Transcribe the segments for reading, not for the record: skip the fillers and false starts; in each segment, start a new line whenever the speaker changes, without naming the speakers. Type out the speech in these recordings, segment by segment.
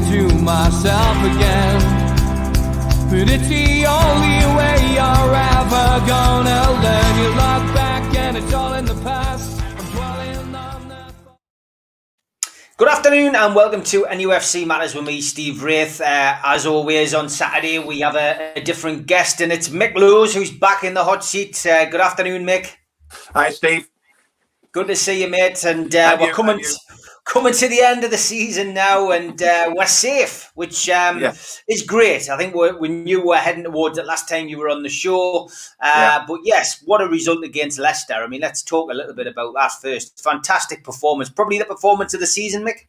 to myself again. But it's the only way you're ever gonna learn. You look back and it's all in the past. I'm dwelling on that.
Good afternoon and welcome to NUFC Matters with me, Steve Wraith. As always, on Saturday we have a different guest, and it's Mick Lewis who's back in the hot seat. Good afternoon, Mick.
Hi, Steve.
Good to see you, mate. And we're coming to the end of the season now, and we're safe, which is great. I think we knew we were heading towards it last time you were on the show. But yes, what a result against Leicester. I mean, let's talk a little bit about that first. Fantastic performance. Probably the performance of the season, Mick.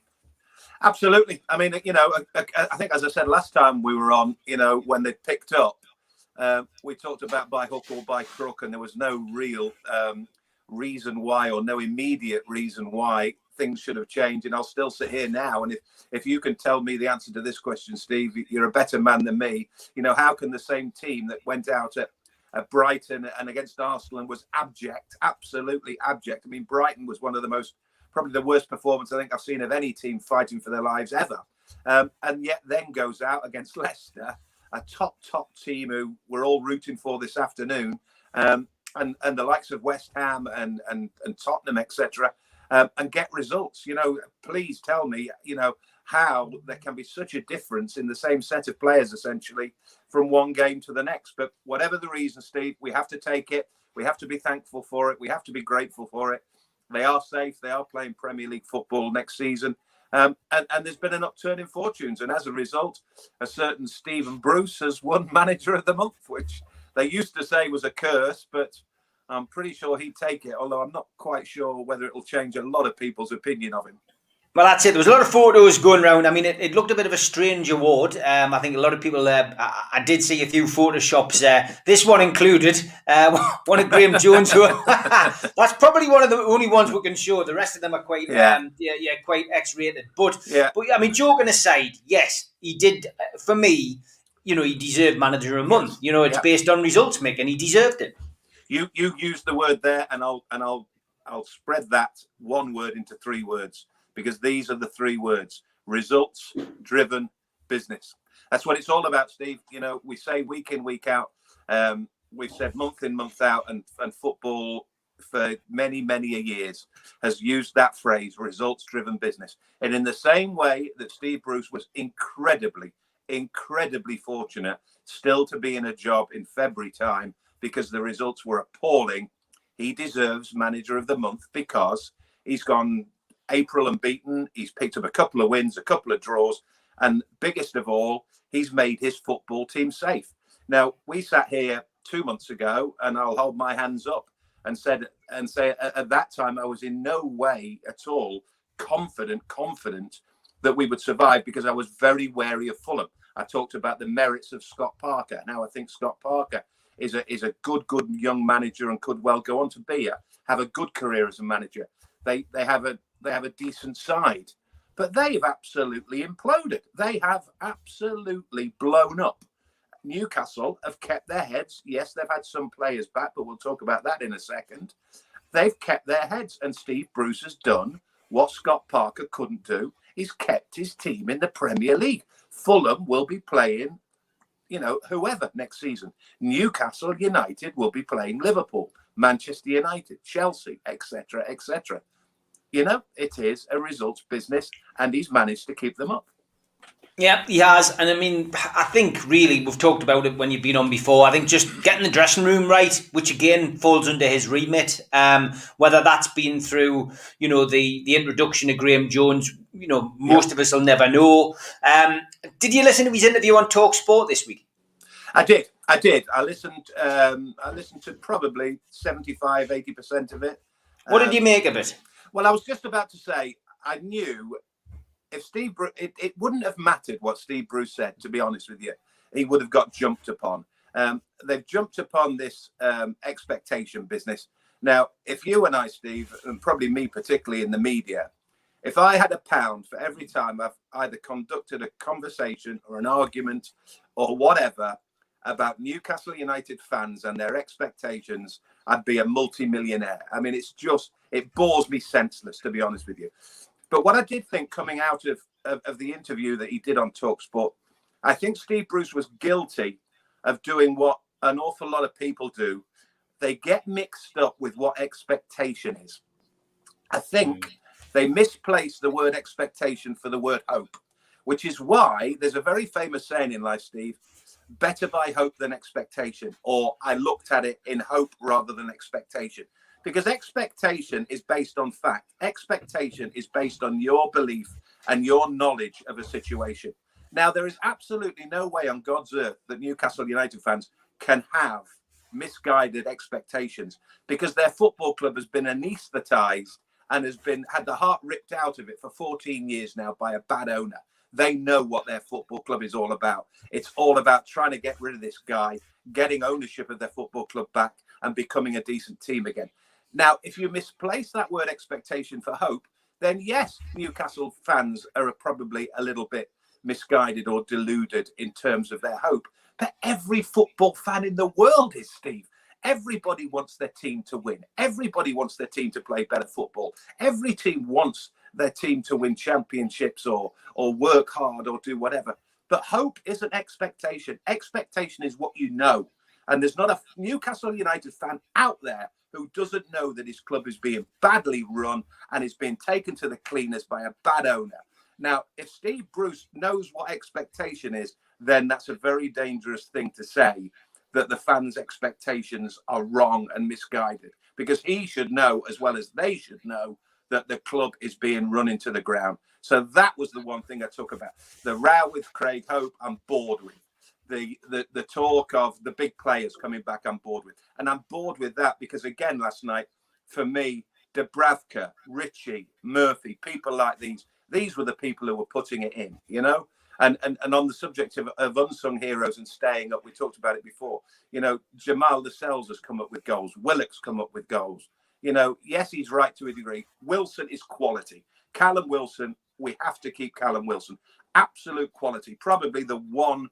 Absolutely. I mean, I think, as I said last time we were on, when they picked up, we talked about by hook or by crook, and there was no real reason why, or no immediate reason why things should have changed. And I'll still sit here now, and if you can tell me the answer to this question, Steve, you're a better man than me. How can the same team that went out at Brighton and against Arsenal and was abject, absolutely abject. I mean, Brighton was one of the probably the worst performance I think I've seen of any team fighting for their lives ever, and yet then goes out against Leicester, a top team who we're all rooting for this afternoon, and the likes of West Ham and Tottenham, etc., and get results. Please tell me, how there can be such a difference in the same set of players, essentially, from one game to the next. But whatever the reason, Steve, we have to take it. We have to be thankful for it. We have to be grateful for it. They are safe. They are playing Premier League football next season. And there's been an upturn in fortunes. And as a result, a certain Stephen Bruce has won Manager of the Month, which they used to say was a curse, but I'm pretty sure he'd take it, although I'm not quite sure whether it'll change a lot of people's opinion of him.
Well, that's it. There was a lot of photos going around. I mean, it looked a bit of a strange award. I think a lot of people, I did see a few photoshops, this one included, one of Graham Jones. That's probably one of the only ones we can show. The rest of them are quite, quite X-rated. But I mean, joking aside, yes, he did, for me, he deserved Manager of the Month. It's based on results, Mick, and he deserved it.
You used the word there, and I'll spread that one word into three words, because these are the three words: results-driven business. That's what it's all about, Steve. We say week in, week out. We've said month in, month out, and football for many, many years has used that phrase, results-driven business. And in the same way that Steve Bruce was incredibly fortunate still to be in a job in February time, because the results were appalling, he deserves Manager of the Month, because he's gone April unbeaten. He's picked up a couple of wins, a couple of draws, and biggest of all, he's made his football team safe. Now, we sat here 2 months ago, and I'll hold my hands up and say at that time I was in no way at all confident that we would survive, because I was very wary of Fulham. I talked about the merits of Scott Parker. Now I think Scott Parker is a good young manager and could well go on to have a good career as a manager. They have a decent side, but they've absolutely imploded. They have absolutely blown up. Newcastle have kept their heads. Yes, they've had some players back, but we'll talk about that in a second. They've kept their heads, and Steve Bruce has done what Scott Parker couldn't do. He's kept his team in the Premier League. Fulham will be playing whoever next season. Newcastle United will be playing Liverpool, Manchester United, Chelsea, etc., etc. It is a results business, and he's managed to keep them up.
Yeah, he has. And I mean, I think really we've talked about it when you've been on before. I think just getting the dressing room right, which again falls under his remit, whether that's been through, the introduction of Graham Jones, most of us will never know. Did you listen to his interview on TalkSport this week?
I did. I listened to probably 75-80% of it.
What did you make of it?
Well, I was just about to say, I knew if Steve Bruce, it wouldn't have mattered what Steve Bruce said, to be honest with you. He would have got jumped upon. They've jumped upon this expectation business. Now, if you and I, Steve, and probably me particularly in the media, if I had £1 for every time I've either conducted a conversation or an argument or whatever about Newcastle United fans and their expectations, I'd be a multi-millionaire. I mean, it bores me senseless, to be honest with you. But what I did think coming out of of the interview that he did on TalkSport, I think Steve Bruce was guilty of doing what an awful lot of people do. They get mixed up with what expectation is. I think they misplace the word expectation for the word hope, which is why there's a very famous saying in life, Steve, better by hope than expectation, or I looked at it in hope rather than expectation. Because expectation is based on fact. Expectation is based on your belief and your knowledge of a situation. Now, there is absolutely no way on God's earth that Newcastle United fans can have misguided expectations, because their football club has been anaesthetised and has had the heart ripped out of it for 14 years now by a bad owner. They know what their football club is all about. It's all about trying to get rid of this guy, getting ownership of their football club back and becoming a decent team again. Now, if you misplace that word expectation for hope, then yes, Newcastle fans are probably a little bit misguided or deluded in terms of their hope. But every football fan in the world is, Steve. Everybody wants their team to win. Everybody wants their team to play better football. Every team wants their team to win championships or work hard or do whatever. But hope isn't expectation. Expectation is what you know. And there's not a Newcastle United fan out there who doesn't know that his club is being badly run and is being taken to the cleaners by a bad owner. Now, if Steve Bruce knows what expectation is, then that's a very dangerous thing to say, that the fans' expectations are wrong and misguided, because he should know, as well as they should know, that the club is being run into the ground. So that was the one thing I took about. The row with Craig Hope, I'm bored with. The talk of the big players coming back, I'm bored with. And I'm bored with that because, again, last night, for me, Dubravka, Ritchie, Murphy, people like these were the people who were putting it in, you know? And on the subject of unsung heroes and staying up, we talked about it before. You know, Jamal Lascelles has come up with goals. Willock's come up with goals. You know, yes, he's right to a degree. Wilson is quality. Callum Wilson, we have to keep Callum Wilson. Absolute quality. Probably the one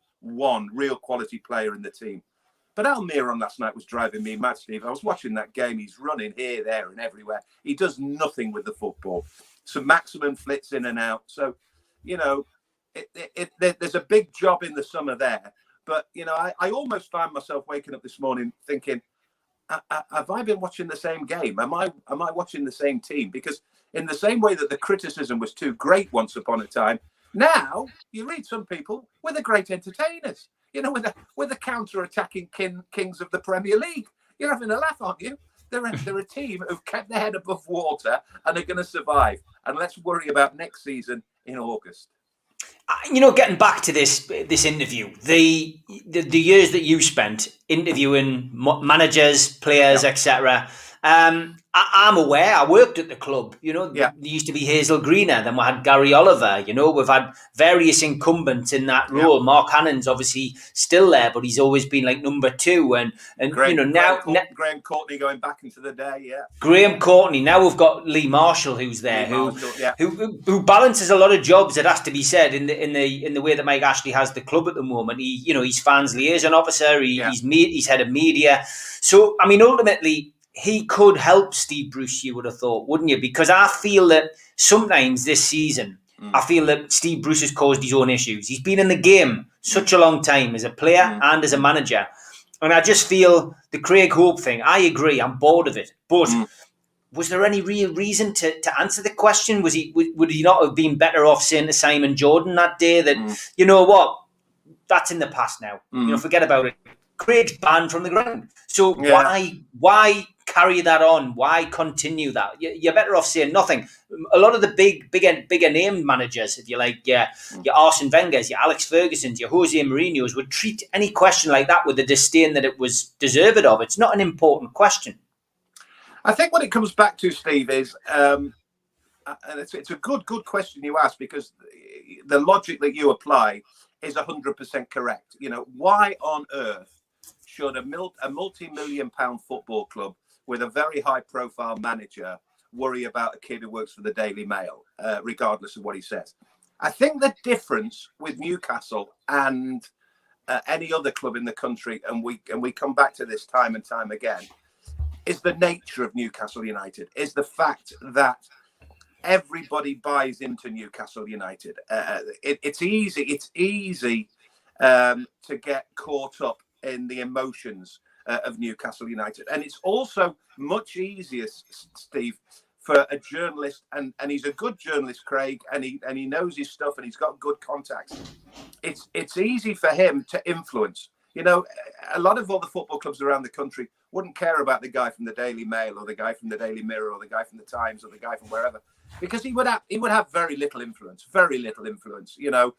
real quality player in the team. But Almiron last night was driving me mad, Steve. I was watching that game. He's running here, there and everywhere. He does nothing with the football. So Maximum flits in and out. So, you know, there's a big job in the summer there. But, you know, I almost found myself waking up this morning thinking, have I been watching the same game? Am I watching the same team? Because in the same way that the criticism was too great once upon a time, now you read some people with the great entertainers, you know, with the counter-attacking kings of the Premier League. You're having a laugh, aren't you? They're a team who've kept their head above water and are going to survive. And let's worry about next season in August.
You know, getting back to this interview, the years that you spent interviewing managers, players, etc. I'm aware. I worked at the club. You know, there used to be Hazel Greener, then we had Gary Oliver. You know, we've had various incumbents in that role. Mark Hannon's obviously still there, but he's always been like number two. And
Graham,
you know, now
Graham Courtney going back into the day.
Graham Courtney. Now we've got Lee Marshall, who's there, who balances a lot of jobs. It has to be said in the way that Mike Ashley has the club at the moment. He's fans liaison officer. He's head of media. So I mean, ultimately, he could help Steve Bruce, you would have thought, wouldn't you? Because I feel that sometimes this season, I feel that Steve Bruce has caused his own issues. He's been in the game such a long time as a player and as a manager. And I just feel the Craig Hope thing, I agree, I'm bored of it. But was there any real reason to answer the question? Would he not have been better off saying to Simon Jordan that day that, you know what, that's in the past now. You know, forget about it. Craig's banned from the ground. So why carry that on? Why continue that? You're better off saying nothing. A lot of the bigger name managers, if you like, your Arsene Wenger's, your Alex Ferguson's, your Jose Mourinho's, would treat any question like that with the disdain that it was deserved of. It's not an important question.
I think what it comes back to, Steve, is, and it's a good question you ask, because the logic that you apply is 100% correct. You know, why on earth should a multi-million-pound football club with a very high-profile manager worry about a kid who works for the Daily Mail, regardless of what he says? I think the difference with Newcastle and any other club in the country, and we come back to this time and time again, is the nature of Newcastle United, is the fact that everybody buys into Newcastle United. It's easy to get caught up in the emotions of Newcastle United, and it's also much easier, Steve, for a journalist, and he's a good journalist, Craig, and he knows his stuff, and he's got good contacts. It's easy for him to influence. You know, a lot of all the football clubs around the country wouldn't care about the guy from the Daily Mail or the guy from the Daily Mirror or the guy from the Times or the guy from wherever, because he would have very little influence. You know,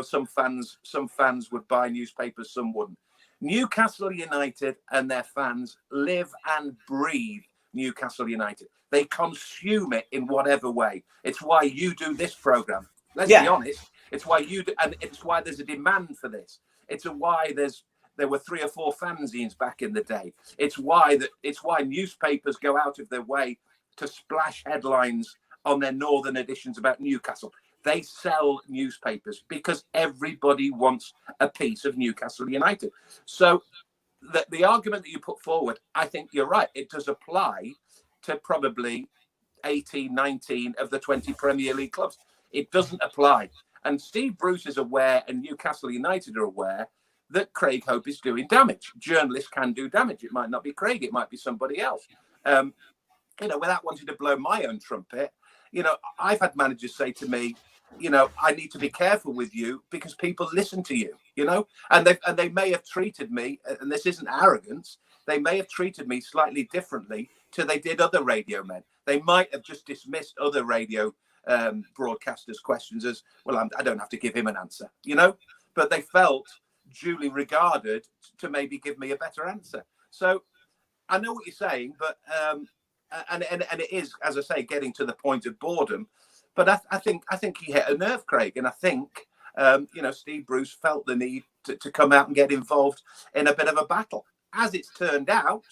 some fans would buy newspapers, some wouldn't. Newcastle United and their fans live and breathe Newcastle United. They consume it in whatever way. It's why you do this program. Let's be honest. It's why you do, and it's why there's a demand for this. It's why there were 3 or 4 fanzines back in the day. It's why newspapers go out of their way to splash headlines on their northern editions about Newcastle. They sell newspapers because everybody wants a piece of Newcastle United. So the argument that you put forward, I think you're right. It does apply to probably 18, 19 of the 20 Premier League clubs. It doesn't apply. And Steve Bruce is aware, and Newcastle United are aware, that Craig Hope is doing damage. Journalists can do damage. It might not be Craig. It might be somebody else. Without wanting to blow my own trumpet, I've had managers say to me, I need to be careful with you because people listen to you, and they may have treated me, and this isn't arrogance, they may have treated me slightly differently to they did other radio men. They might have just dismissed other radio broadcasters' questions as, well, I don't have to give him an answer, but they felt duly regarded to maybe give me a better answer. So I know what you're saying, but and it is, as I say, getting to the point of boredom. But I think he hit a nerve, Craig, and I think Steve Bruce felt the need to come out and get involved in a bit of a battle. As it's turned out,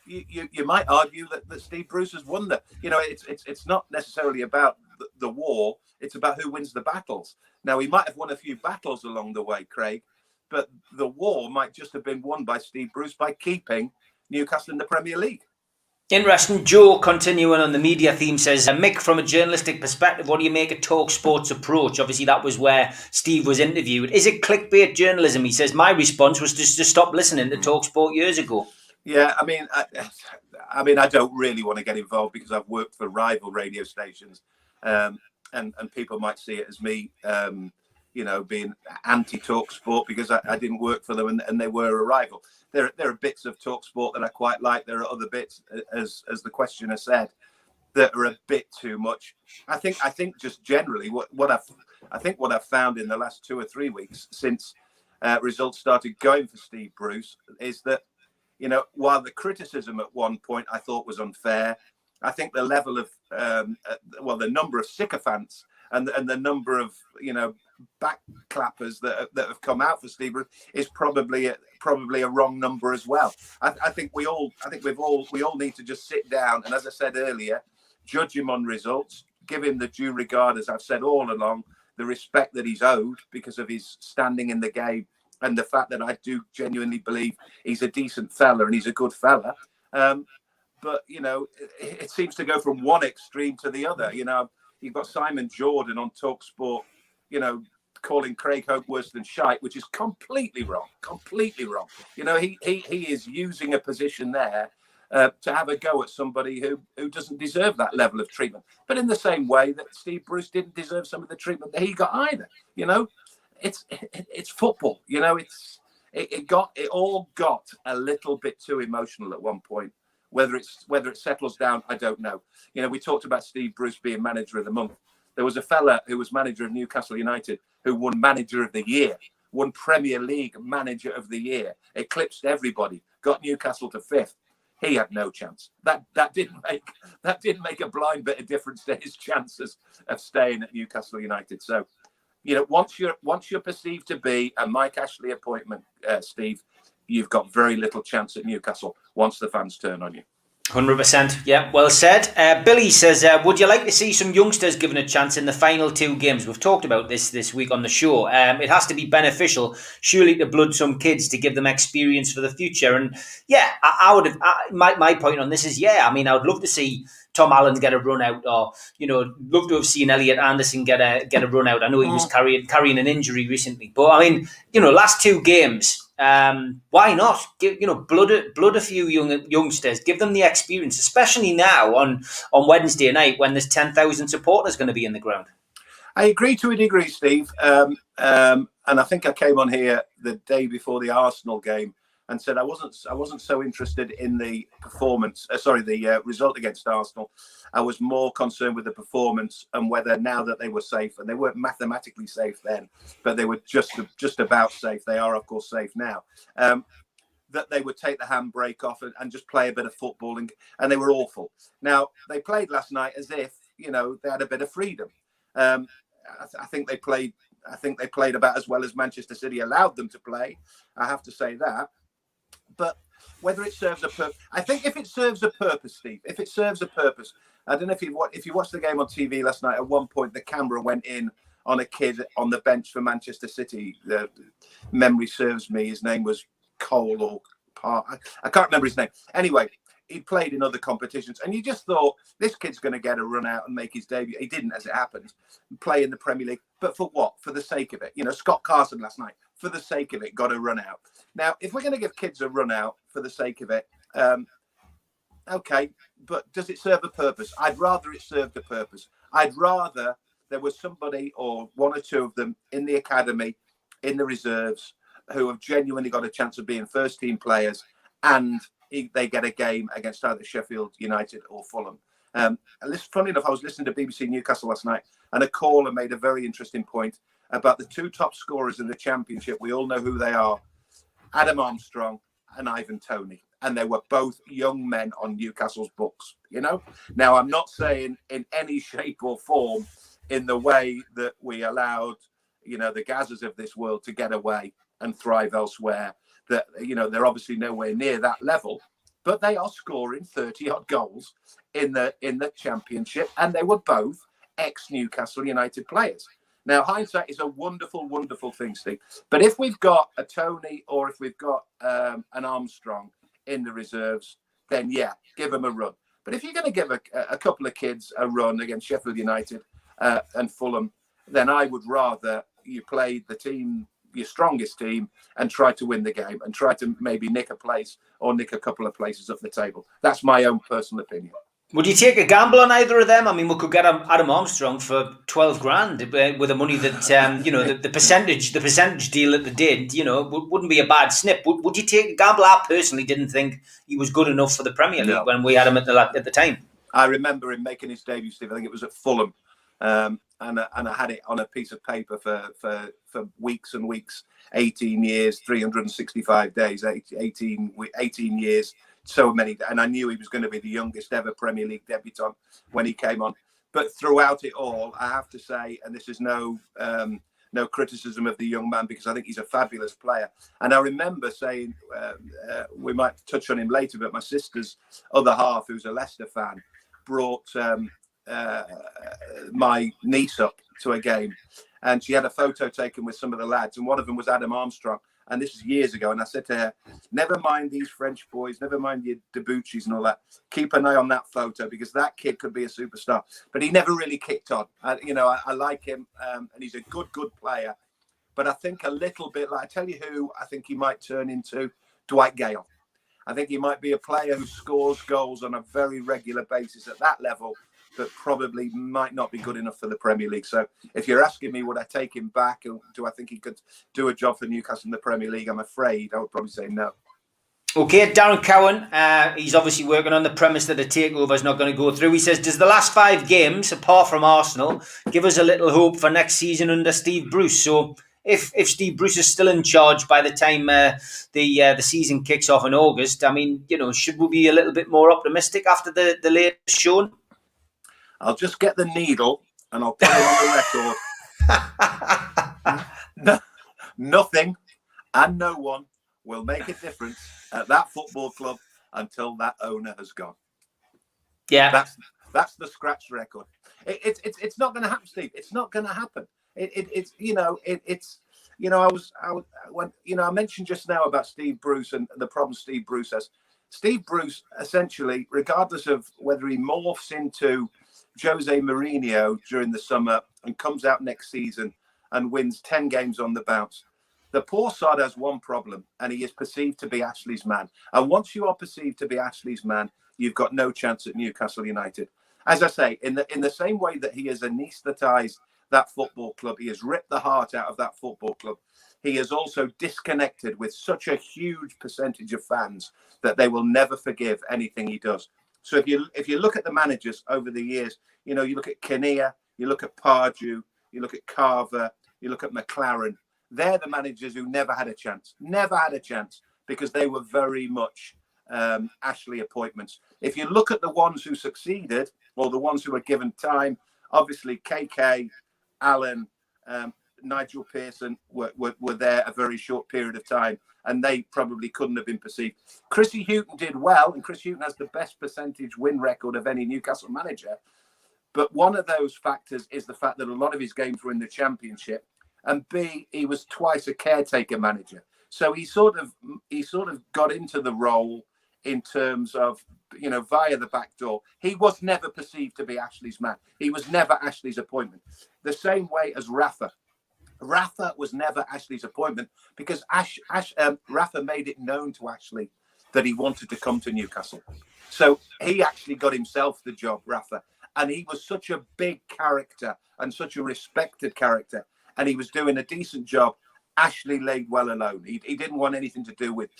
you might argue that Steve Bruce has won that. It's not necessarily about the war; it's about who wins the battles. Now, he might have won a few battles along the way, Craig, but the war might just have been won by Steve Bruce by keeping Newcastle in the Premier League.
Interesting. Joe, continuing on the media theme, says, Mick, from a journalistic perspective, what do you make of TalkSport's approach? Obviously, that was where Steve was interviewed. Is it clickbait journalism? He says, my response was just to stop listening to TalkSport years ago.
Yeah, I mean, I don't really want to get involved because I've worked for rival radio stations, and people might see it as me, being anti-TalkSport because I didn't work for them and they were a rival. There are bits of TalkSport that I quite like. There are other bits, as the questioner said, that are a bit too much. I think just generally what I've found in the last 2 or 3 weeks since results started going for Steve Bruce is that, while the criticism at one point I thought was unfair, I think the level of the number of sycophants and the number of backclappers that have come out for Steve Bruce is probably a wrong number as well. I think we all need to just sit down and, as I said earlier, judge him on results, give him the due regard, as I've said all along, the respect that he's owed because of his standing in the game and the fact that I do genuinely believe he's a decent fella and he's a good fella. But it seems to go from one extreme to the other. You've got Simon Jordan on TalkSport, calling Craig Hope worse than shite, which is completely wrong. He is using a position there to have a go at somebody who doesn't deserve that level of treatment. But in the same way that Steve Bruce didn't deserve some of the treatment that he got either. It's football. It all got a little bit too emotional at one point. Whether it settles down, I don't know. We talked about Steve Bruce being manager of the month. There was a fella who was manager of Newcastle United who won manager of the year, won Premier League manager of the year, eclipsed everybody, got Newcastle to 5th. He had no chance. That didn't make a blind bit of difference to his chances of staying at Newcastle United. So, once you're perceived to be a Mike Ashley appointment, Steve, you've got very little chance at Newcastle once the fans turn on you.
100%. Yeah, well said. Billy says, would you like to see some youngsters given a chance in the final 2 games? We've talked about this week on the show. It has to be beneficial, surely, to blood some kids to give them experience for the future. And yeah, I would have. My point on this is, I would love to see Tom Allen get a run out, or love to have seen Elliot Anderson get a run out. I know he was carrying an injury recently, but I mean, last 2 games. Why not give blood a few youngsters, give them the experience, especially now on Wednesday night when there's 10,000 supporters going to be in the ground.
I agree to a degree, Steve, and I think I came on here the day before the Arsenal game and said I wasn't so interested in the performance. The result against Arsenal. I was more concerned with the performance and whether now that they were safe, and they weren't mathematically safe then, but they were just about safe. They are, of course, safe now. That they would take the handbrake off and just play a bit of football, and they were awful. Now they played last night as if they had a bit of freedom. I think they played about as well as Manchester City allowed them to play. I have to say that. But whether it serves a purpose, I think if it serves a purpose, Steve, if it serves a purpose, I don't know if you watched the game on TV last night. At one point, the camera went in on a kid on the bench for Manchester City. The memory serves me. His name was Cole or Park. I can't remember his name. Anyway, he played in other competitions, and you just thought this kid's going to get a run out and make his debut. He didn't, as it happened, play in the Premier League. But for what? For the sake of it. Scott Carson last night, for the sake of it, got a run out. Now, if we're going to give kids a run out for the sake of it, okay, but does it serve a purpose? I'd rather it served a purpose. I'd rather there was somebody or 1 or 2 of them in the academy, in the reserves, who have genuinely got a chance of being first team players, and they get a game against either Sheffield United or Fulham. Funny enough, I was listening to BBC Newcastle last night, and a caller made a very interesting point about the 2 top scorers in the Championship. We all know who they are, Adam Armstrong and Ivan Toney. And they were both young men on Newcastle's books, Now, I'm not saying in any shape or form in the way that we allowed, the Gazas of this world to get away and thrive elsewhere, that, they're obviously nowhere near that level, but they are scoring 30-odd goals in the Championship, and they were both ex-Newcastle United players. Now, hindsight is a wonderful, wonderful thing, Steve. But if we've got a Tony or if we've got an Armstrong in the reserves, then yeah, give them a run. But if you're going to give a couple of kids a run against Sheffield United and Fulham, then I would rather you play the team, your strongest team, and try to win the game and try to maybe nick a place or nick a couple of places up the table. That's my own personal opinion. Would you take a gamble on either of them? I mean, we could get Adam Armstrong for 12 grand with the money that the percentage deal that they did. Wouldn't be a bad snip. Would you take a gamble? I personally didn't think he was good enough for the Premier League when we had him at the time. I remember him making his debut, Steve. I think it was at Fulham, and I had it on a piece of paper for weeks and weeks. 18 years, 365 days, 18 years. So many, and I knew he was going to be the youngest ever Premier League debutant when he came on. But throughout it all, I have to say, and this is no criticism of the young man, because I think he's a fabulous player. And I remember saying, we might touch on him later, but my sister's other half, who's a Leicester fan, brought my niece up to a game, and she had a photo taken with some of the lads, and one of them was Adam Armstrong. And this is years ago. And I said to her, never mind these French boys, never mind your Debuchy's and all that. Keep an eye on that photo, because that kid could be a superstar. But he never really kicked on. I like him, and he's a good player. But I think a little bit, like, I tell you who I think he might turn into, Dwight Gale. I think he might be a player who scores goals on a very regular basis at that level, but probably might not be good enough for the Premier League. So if you're asking me, would I take him back, or do I think he could do a job for Newcastle in the Premier League? I'm afraid I would probably say no. Okay, Darren Cowan, he's obviously working on the premise that a takeover is not going to go through. He says, does the last 5 games, apart from Arsenal, give us a little hope for next season under Steve Bruce? So if Steve Bruce is still in charge by the time the season kicks off in August, I mean, should we be a little bit more optimistic after the latest shown? I'll just get the needle and I'll put it on the record. Nothing and no one will make a difference at that football club until that owner has gone. Yeah, that's the scratch record. It's not going to happen, Steve. It's not going to happen. I mentioned just now about Steve Bruce and the problem Steve Bruce has. Steve Bruce, essentially, regardless of whether he morphs into Jose Mourinho during the summer and comes out next season and wins 10 games on the bounce, the poor sod has one problem, and he is perceived to be Ashley's man. And once you are perceived to be Ashley's man, you've got no chance at Newcastle United. As I say, in the same way that he has anaesthetised that football club, he has ripped the heart out of that football club. He has also disconnected with such a huge percentage of fans that they will never forgive anything he does. So if you look at the managers over the years, you look at Kinnear, you look at Pardew, you look at Carver, you look at McLaren. They're the managers who never had a chance, because they were very much Ashley appointments. If you look at the ones who succeeded, or the ones who were given time, obviously KK, Allen, Nigel Pearson were there a very short period of time, and they probably couldn't have been perceived. Chrissy Hughton did well, and Chris Hughton has the best percentage win record of any Newcastle manager. But one of those factors is the fact that a lot of his games were in the Championship, and B, he was twice a caretaker manager. So he sort of got into the role in terms of, via the back door. He was never perceived to be Ashley's man. He was never Ashley's appointment. The same way as Rafa. Rafa was never Ashley's appointment because Rafa made it known to Ashley that he wanted to come to Newcastle. So he actually got himself the job, Rafa. And he was such a big character and such a respected character. And he was doing a decent job. Ashley laid well alone. He didn't want anything to do with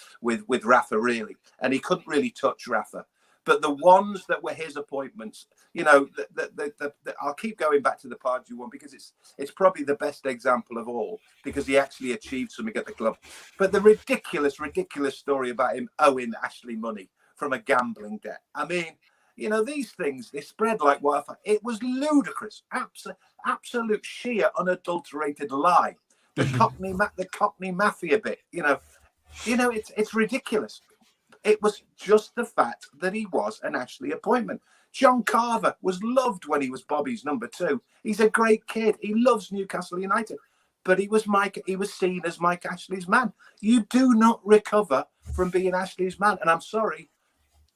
Rafa, really. And he couldn't really touch Rafa. But the ones that were his appointments, I'll keep going back to the Pardew one because it's probably the best example of all, because he actually achieved something at the club. But the ridiculous story about him owing Ashley money from a gambling debt. I mean, these things, they spread like wildfire. It was ludicrous, absolute sheer, unadulterated lie. The Cockney Mafia bit, it's ridiculous. It was just the fact that he was an Ashley appointment. John Carver was loved when he was Bobby's number 2. He's a great kid. He loves Newcastle United, but he was seen as Mike Ashley's man. You do not recover from being Ashley's man, and I'm sorry,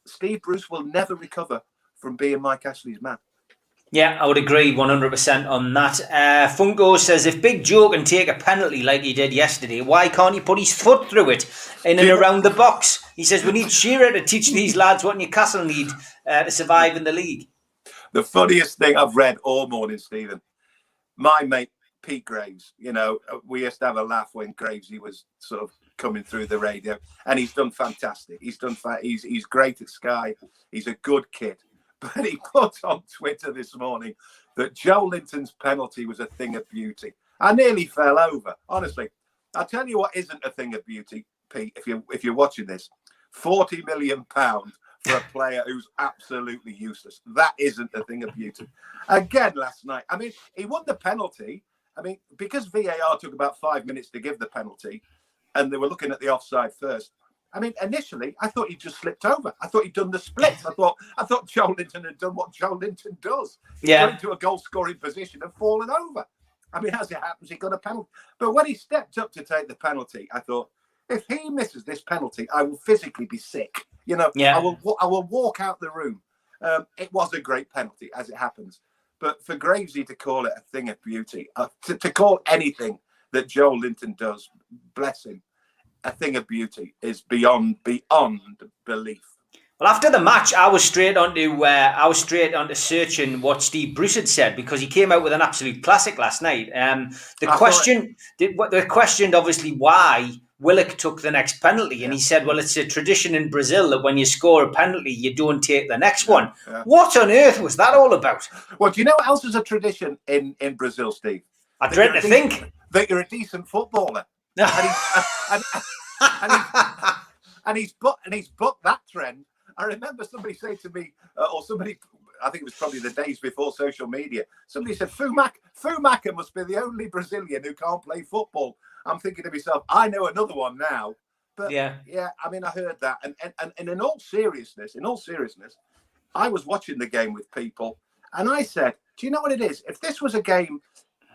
Steve Bruce will never recover from being Mike Ashley's man.
Yeah, I would agree 100% on that. Funko says, if Big Joe can take a penalty like he did yesterday, why can't he put his foot through it in and around the box? He says, we need Shearer to teach these lads what Newcastle need to survive in the league.
The funniest thing I've read all morning, Stephen, my mate Pete Graves, we used to have a laugh when Gravesy was sort of coming through the radio, and he's done fantastic. He's great at Sky. He's a good kid. But he put on Twitter this morning that Joe Linton's penalty was a thing of beauty. I nearly fell over, honestly. I'll tell you what isn't a thing of beauty, Pete, if you're watching this. £40 million for a player who's absolutely useless. That isn't a thing of beauty. Again, last night, I mean, he won the penalty. I mean, because VAR took about 5 minutes to give the penalty, and they were looking at the offside first. I mean, initially, I thought he just slipped over. I thought he'd done the split. I thought Joe Linton had done what Joe Linton does. He got into a goal-scoring position and fallen over. I mean, as it happens, he got a penalty. But when he stepped up to take the penalty, I thought, if he misses this penalty, I will physically be sick. I will walk out the room. It was a great penalty, as it happens. But for Gravesy to call it a thing of beauty, to call anything that Joe Linton does, bless him, a thing of beauty, is beyond belief.
Well, after the match, I was straight onto searching what Steve Bruce had said, because he came out with an absolute classic last night. They questioned obviously why Willock took the next penalty, and he said, "Well, it's a tradition in Brazil that when you score a penalty, you don't take the next one." Yeah. What on earth was that all about?
Well, do you know what else is a tradition in Brazil, Steve?
I dread to think
that you're a decent footballer. and he's booked that trend. I remember somebody saying to me, I think it was probably the days before social media, somebody said, Fumaca must be the only Brazilian who can't play football. I'm thinking to myself, I know another one now. But yeah, I mean, I heard that. And in all seriousness, I was watching the game with people, and I said, do you know what it is? If this was a game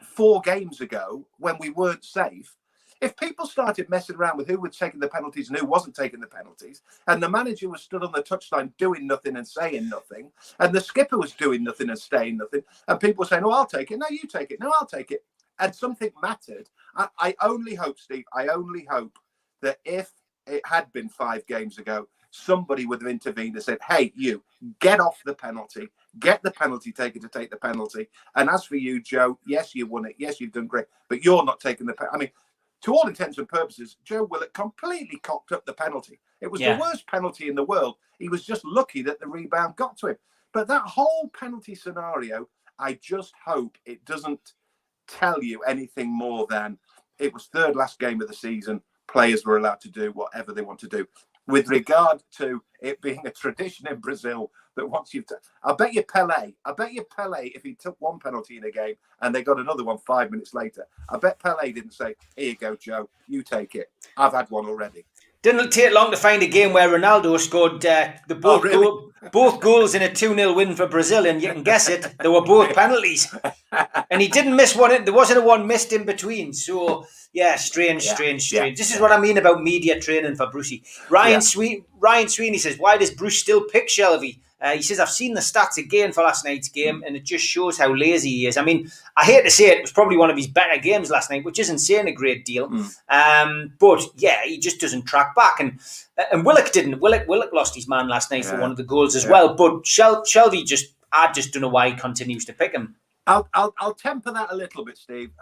4 games ago when we weren't safe, if people started messing around with who was taking the penalties and who wasn't taking the penalties, and the manager was stood on the touchline doing nothing and saying nothing, and the skipper was doing nothing and saying nothing, and people were saying, "Oh, I'll take it. No, you take it. No, I'll take it," and something mattered. I only hope, Steve, I only hope that if it had been 5 games ago, somebody would have intervened and said, "Hey, you, get off the penalty. Get the penalty taker to take the penalty. And as for you, Joe, yes, you won it. Yes, you've done great. But you're not taking the penalty." I mean, to all intents and purposes, Joe Willock completely cocked up the penalty. It was the worst penalty in the world. He was just lucky that the rebound got to him. But that whole penalty scenario, I just hope it doesn't tell you anything more than it was third last game of the season. Players were allowed to do whatever they want to do. With regard to it being a tradition in Brazil that once you've I bet you Pelé, if he took one penalty in a game and they got another one 5 minutes later, I bet Pelé didn't say, "Here you go, Joe, you take it. I've had one already."
Didn't take long to find a game where Ronaldo scored both goals in a 2-0 win for Brazil, and you can guess it, they were both penalties. And he didn't miss one. There wasn't a one missed in between. So, yeah, strange. This is what I mean about media training for Brucey. Ryan Sweeney says, "Why does Bruce still pick Shelvey?" He says, "I've seen the stats again for last night's game, and it just shows how lazy he is." I mean, I hate to say it was probably one of his better games last night, which isn't saying a great deal. But yeah, he just doesn't track back. And Willock didn't. Willock lost his man last night for one of the goals as well. But Shelvey I just don't know why he continues to pick him.
I'll temper that a little bit, Steve.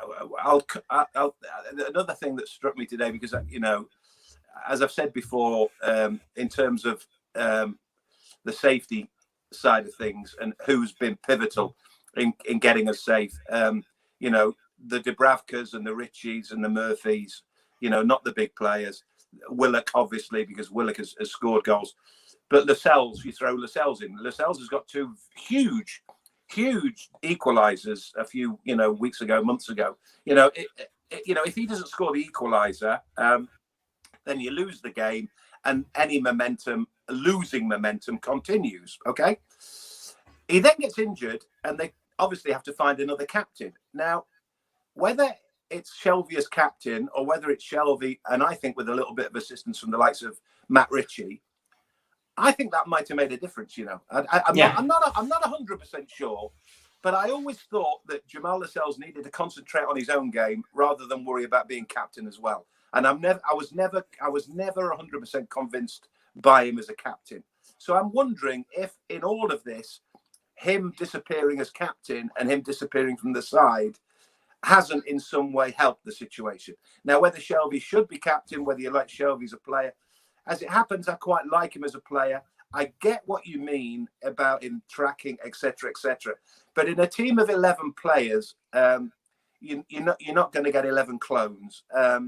Another thing that struck me today, because as I've said before, in terms of the safety side of things and who's been pivotal in getting us safe, the Dubravkas and the Ritchies and the Murphys, not the big players. Willock, obviously, because Willock has scored goals, but Lascelles, you throw Lascelles in. Lascelles has got 2 huge equalizers a few months ago. If he doesn't score the equalizer, then you lose the game, and any losing momentum continues. Okay, he then gets injured, and they obviously have to find another captain. Now, whether it's Shelvey as captain or whether it's Shelvey, and I think with a little bit of assistance from the likes of Matt Ritchie, I think that might have made a difference. I'm not 100% sure, but I always thought that Jamal Lascelles needed to concentrate on his own game rather than worry about being captain as well. And I was never 100% convinced by him as a captain. So I'm wondering if in all of this, him disappearing as captain and him disappearing from the side hasn't in some way helped the situation. Now, whether Shelvey should be captain, whether you like Shelvey as a player, as it happens, I quite like him as a player. I get what you mean about him tracking, etc., etc. But in a team of 11 players, you're not going to get 11 clones. I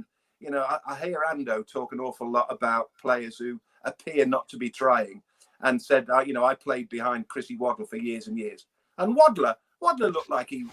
hear Ando talk an awful lot about players who appear not to be trying, and said, I played behind Chrissy Waddle for years and years, and Waddler looked like he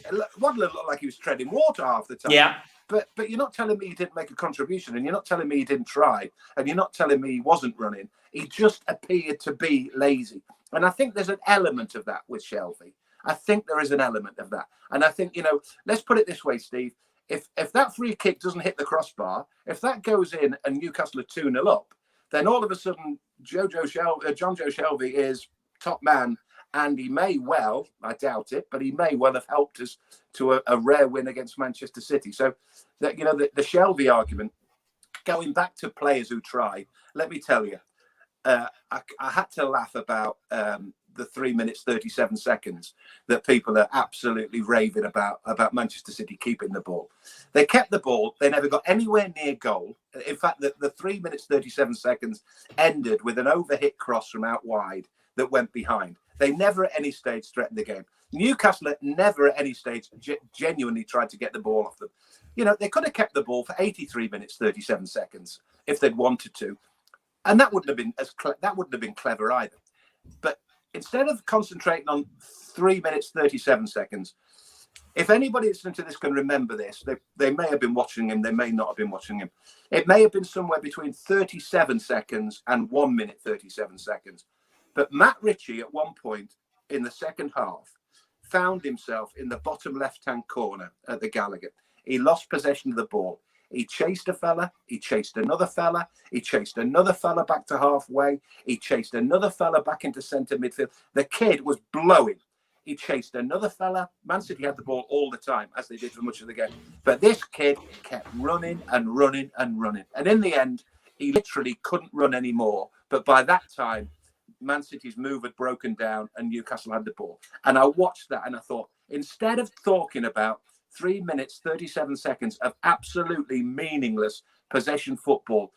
was treading water half the time. Yeah. But you're not telling me he didn't make a contribution, and you're not telling me he didn't try, and you're not telling me he wasn't running. He just appeared to be lazy. And I think there's an element of that with Shelvey. I think there is an element of that. And I think, let's put it this way, Steve. If that free kick doesn't hit the crossbar, if that goes in and Newcastle are 2-0 up, then all of a sudden John Joe Shelvey is top man. And he may well, I doubt it, but he may well have helped us to a rare win against Manchester City. So, that the Shelvey argument, going back to players who try, let me tell you, I had to laugh about the 3 minutes 37 seconds that people are absolutely raving about Manchester City keeping the ball. They kept the ball. They never got anywhere near goal. In fact, the 3 minutes 37 seconds ended with an overhit cross from out wide that went behind. They never at any stage threatened the game. Newcastle never at any stage genuinely tried to get the ball off them. They could have kept the ball for 83 minutes, 37 seconds if they'd wanted to. And that wouldn't have been clever either. But instead of concentrating on 3 minutes, 37 seconds, if anybody listening to this can remember this, they may have been watching him, they may not have been watching him. It may have been somewhere between 37 seconds and 1 minute, 37 seconds. But Matt Ritchie, at one point in the second half, found himself in the bottom left-hand corner at the Gallagher. He lost possession of the ball. He chased a fella. He chased another fella. He chased another fella back to halfway. He chased another fella back into centre midfield. The kid was blowing. He chased another fella. Man City had the ball all the time, as they did for much of the game. But this kid kept running and running and running. And in the end, he literally couldn't run anymore. But by that time, Man City's move had broken down and Newcastle had the ball. And I watched that and I thought, instead of talking about 3 minutes, 37 seconds of absolutely meaningless possession football,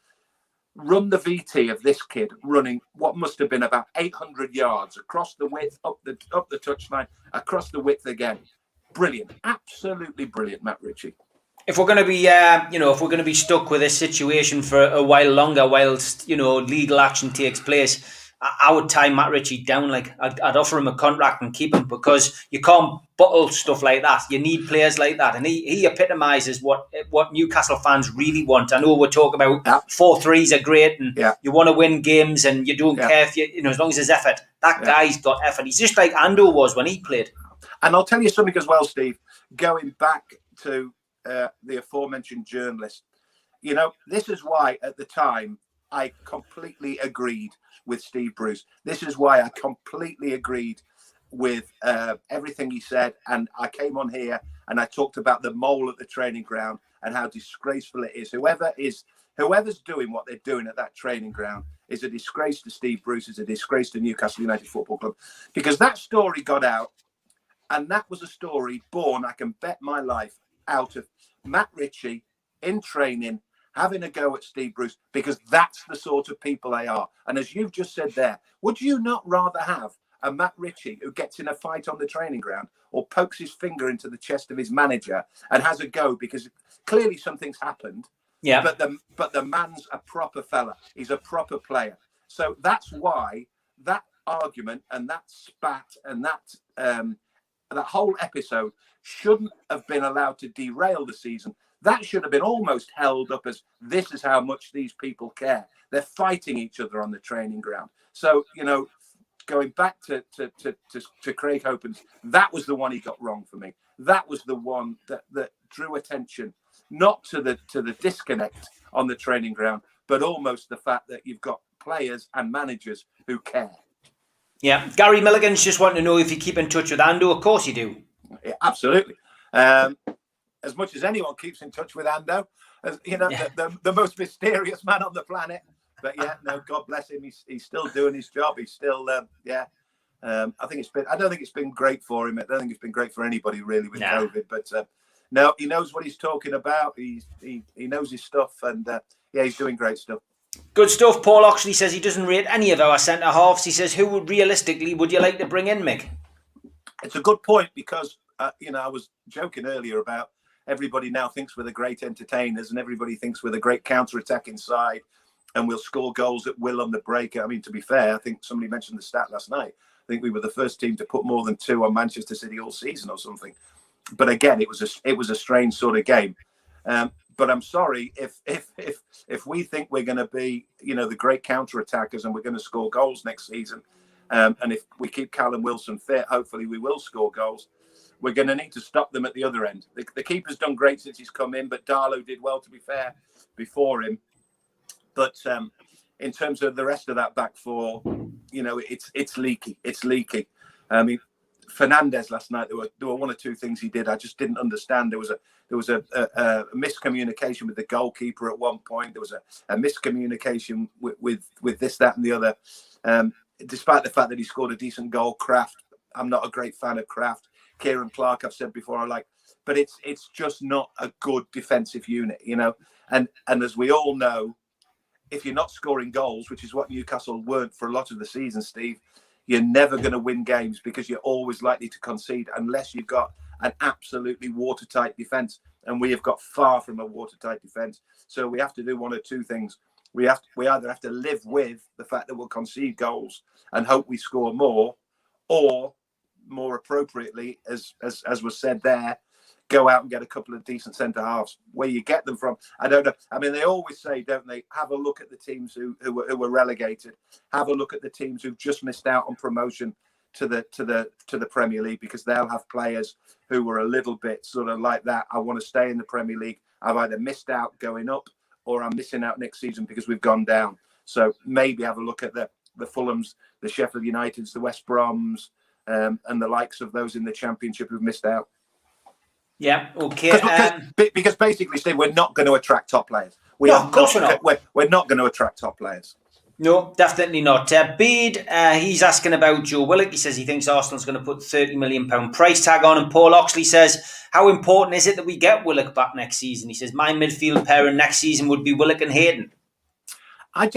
run the VT of this kid running what must have been about 800 yards across the width, up the touchline, across the width again. Brilliant. Absolutely brilliant, Matt Ritchie.
If we're going to be, if we're going to be stuck with this situation for a while longer, whilst, legal action takes place, I would tie Matt Ritchie down. Like I'd offer him a contract and keep him, because you can't bottle stuff like that. You need players like that, and he epitomises what Newcastle fans really want. I know we're talking about 4-3s are great, and you want to win games, and you don't care if as long as there's effort. That guy's got effort. He's just like Ando was when he played.
And I'll tell you something as well, Steve. Going back to the aforementioned journalist, this is why at the time I completely agreed with Steve Bruce. This is why I completely agreed with everything he said. And I came on here and I talked about the mole at the training ground and how disgraceful it is. Whoever's doing what they're doing at that training ground is a disgrace to Steve Bruce, is a disgrace to Newcastle United Football Club, because that story got out, and that was a story born, I can bet my life, out of Matt Ritchie in training, having a go at Steve Bruce, because that's the sort of people they are. And as you've just said there, would you not rather have a Matt Ritchie who gets in a fight on the training ground or pokes his finger into the chest of his manager and has a go because clearly something's happened? Yeah. But the man's a proper fella. He's a proper player. So that's why that argument and that spat and that whole episode shouldn't have been allowed to derail the season. That should have been almost held up as, this is how much these people care. They're fighting each other on the training ground. So, going back to Craig Hopens, that was the one he got wrong for me. That was the one that drew attention, not to the disconnect on the training ground, but almost the fact that you've got players and managers who care. Yeah, Gary Milligan's just wanting to know if you keep in touch with Ando. Of course you do. Yeah, absolutely. As much as anyone keeps in touch with Ando, the most mysterious man on the planet. But God bless him. He's still doing his job. He's still, I don't think it's been great for him. I don't think it's been great for anybody really with COVID. But no, he knows what he's talking about. He knows his stuff, and he's doing great stuff. Good stuff. Paul Oxley says he doesn't rate any of our centre halves. He says, who would you like to bring in, Mick? It's a good point, because I was joking earlier about everybody now thinks we're the great entertainers, and everybody thinks we're the great counter-attack inside, and we'll score goals at will on the break. I mean, to be fair, I think somebody mentioned the stat last night. I think we were the first team to put more than 2 on Manchester City all season or something. But again, it was a strange sort of game. But I'm sorry if we think we're going to be, the great counter-attackers and we're going to score goals next season, and if we keep Callum Wilson fit, hopefully we will score goals. We're going to need to stop them at the other end. The keeper's done great since he's come in, but Darlow did well, to be fair, before him. But in terms of the rest of that back four, it's leaky. It's leaky. I mean, Fernandez last night, there were one or two things he did I just didn't understand. There was a miscommunication with the goalkeeper at one point. There was a miscommunication with this, that, and the other. Despite the fact that he scored a decent goal, Kraft, I'm not a great fan of Kraft. Kieran Clark, I've said before, I like, but it's just not a good defensive unit, And as we all know, if you're not scoring goals, which is what Newcastle weren't for a lot of the season, Steve, you're never going to win games, because you're always likely to concede unless you've got an absolutely watertight defence. And we have got far from a watertight defence. So we have to do one or two things. We either have to live with the fact that we'll concede goals and hope we score more, or more appropriately, as was said there, go out and get a couple of decent centre halves. Where you get them from, I don't know. I mean, they always say, don't they, have a look at the teams who were relegated. Have a look at the teams who've just missed out on promotion to the Premier League, because they'll have players who were a little bit sort of like that. I want to stay in the Premier League. I've either missed out going up or I'm missing out next season because we've gone down. So maybe have a look at the Fulhams, the Sheffield Uniteds, the West Broms, and the likes of those in the Championship who've missed out.
Yeah, okay.
Because basically, Steve, we're not going to attract top players.
Of course we're not.
We're not going to attract top players.
No, definitely not. Bede, he's asking about Joe Willock. He says he thinks Arsenal's going to put £30 million price tag on. And Paul Oxley says, how important is it that we get Willock back next season? He says, my midfield pairing next season would be Willock and Hayden.
I've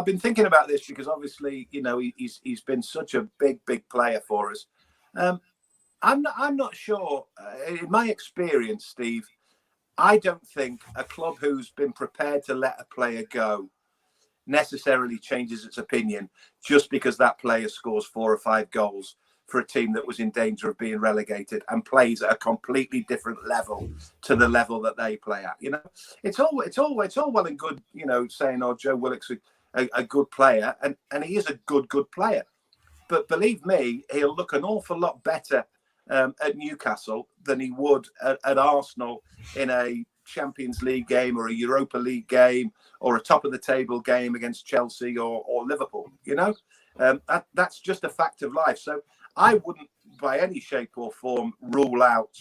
been thinking about this because obviously, he's been such a big player for us. I'm not sure. In my experience, Steve, I don't think a club who's been prepared to let a player go necessarily changes its opinion just because that player scores 4 or 5 goals for a team that was in danger of being relegated and plays at a completely different level to the level that they play at. It's all well and good, saying, oh, Joe Willock's a good player, and he is a good player. But believe me, he'll look an awful lot better at Newcastle than he would at Arsenal in a Champions League game or a Europa League game or a top of the table game against Chelsea or Liverpool. That's just a fact of life. So I wouldn't by any shape or form rule out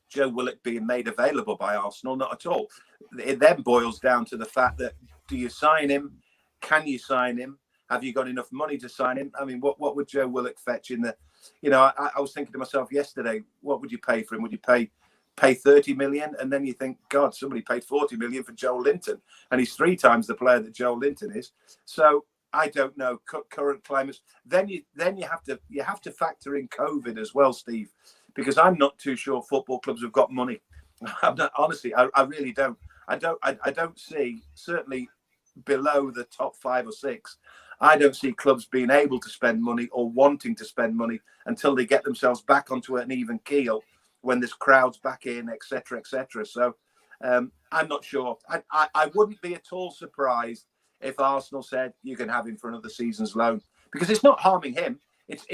Joe Willock being made available by Arsenal, not at all. It then boils down to the fact that, do you sign him? Can you sign him? Have you got enough money to sign him? I mean, what would Joe Willock fetch in the, I was thinking to myself yesterday, what would you pay for him? Would you pay 30 million? And then you think, God, somebody paid 40 million for Joe Linton, and he's 3 times the player that Joe Linton is. So I don't know current climates. Then you have to factor in COVID as well, Steve, because I'm not too sure football clubs have got money. Honestly, I really don't. I don't see, certainly below the top 5 or 6, I don't see clubs being able to spend money or wanting to spend money until they get themselves back onto an even keel when there's crowds back in, etc., etc. So I'm not sure. I wouldn't be at all surprised if Arsenal said you can have him for another season's loan, because it's not harming him. It's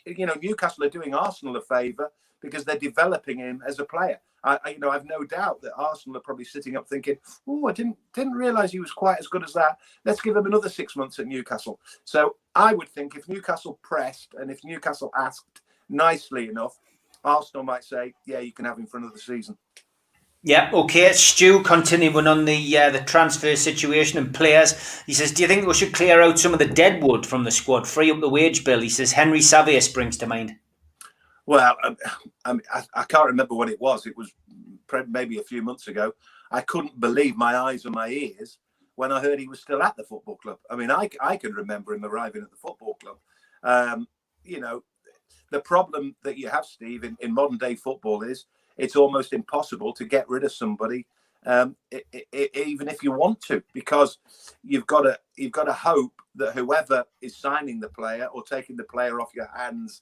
Newcastle are doing Arsenal a favour because they're developing him as a player. I've no doubt that Arsenal are probably sitting up thinking, oh, I didn't realise he was quite as good as that. Let's give him another 6 months at Newcastle. So I would think if Newcastle pressed and if Newcastle asked nicely enough, Arsenal might say, yeah, you can have him for another season.
Yeah, okay. Stu, continuing on the transfer situation and players. He says, do you think we should clear out some of the deadwood from the squad, free up the wage bill? He says, Henry Savia springs to mind.
Well, I can't remember what it was. It was maybe a few months ago. I couldn't believe my eyes and my ears when I heard he was still at the football club. I mean, I can remember him arriving at the football club. The problem that you have, Steve, in modern day football is it's almost impossible to get rid of somebody, even if you want to, because you've got to hope that whoever is signing the player or taking the player off your hands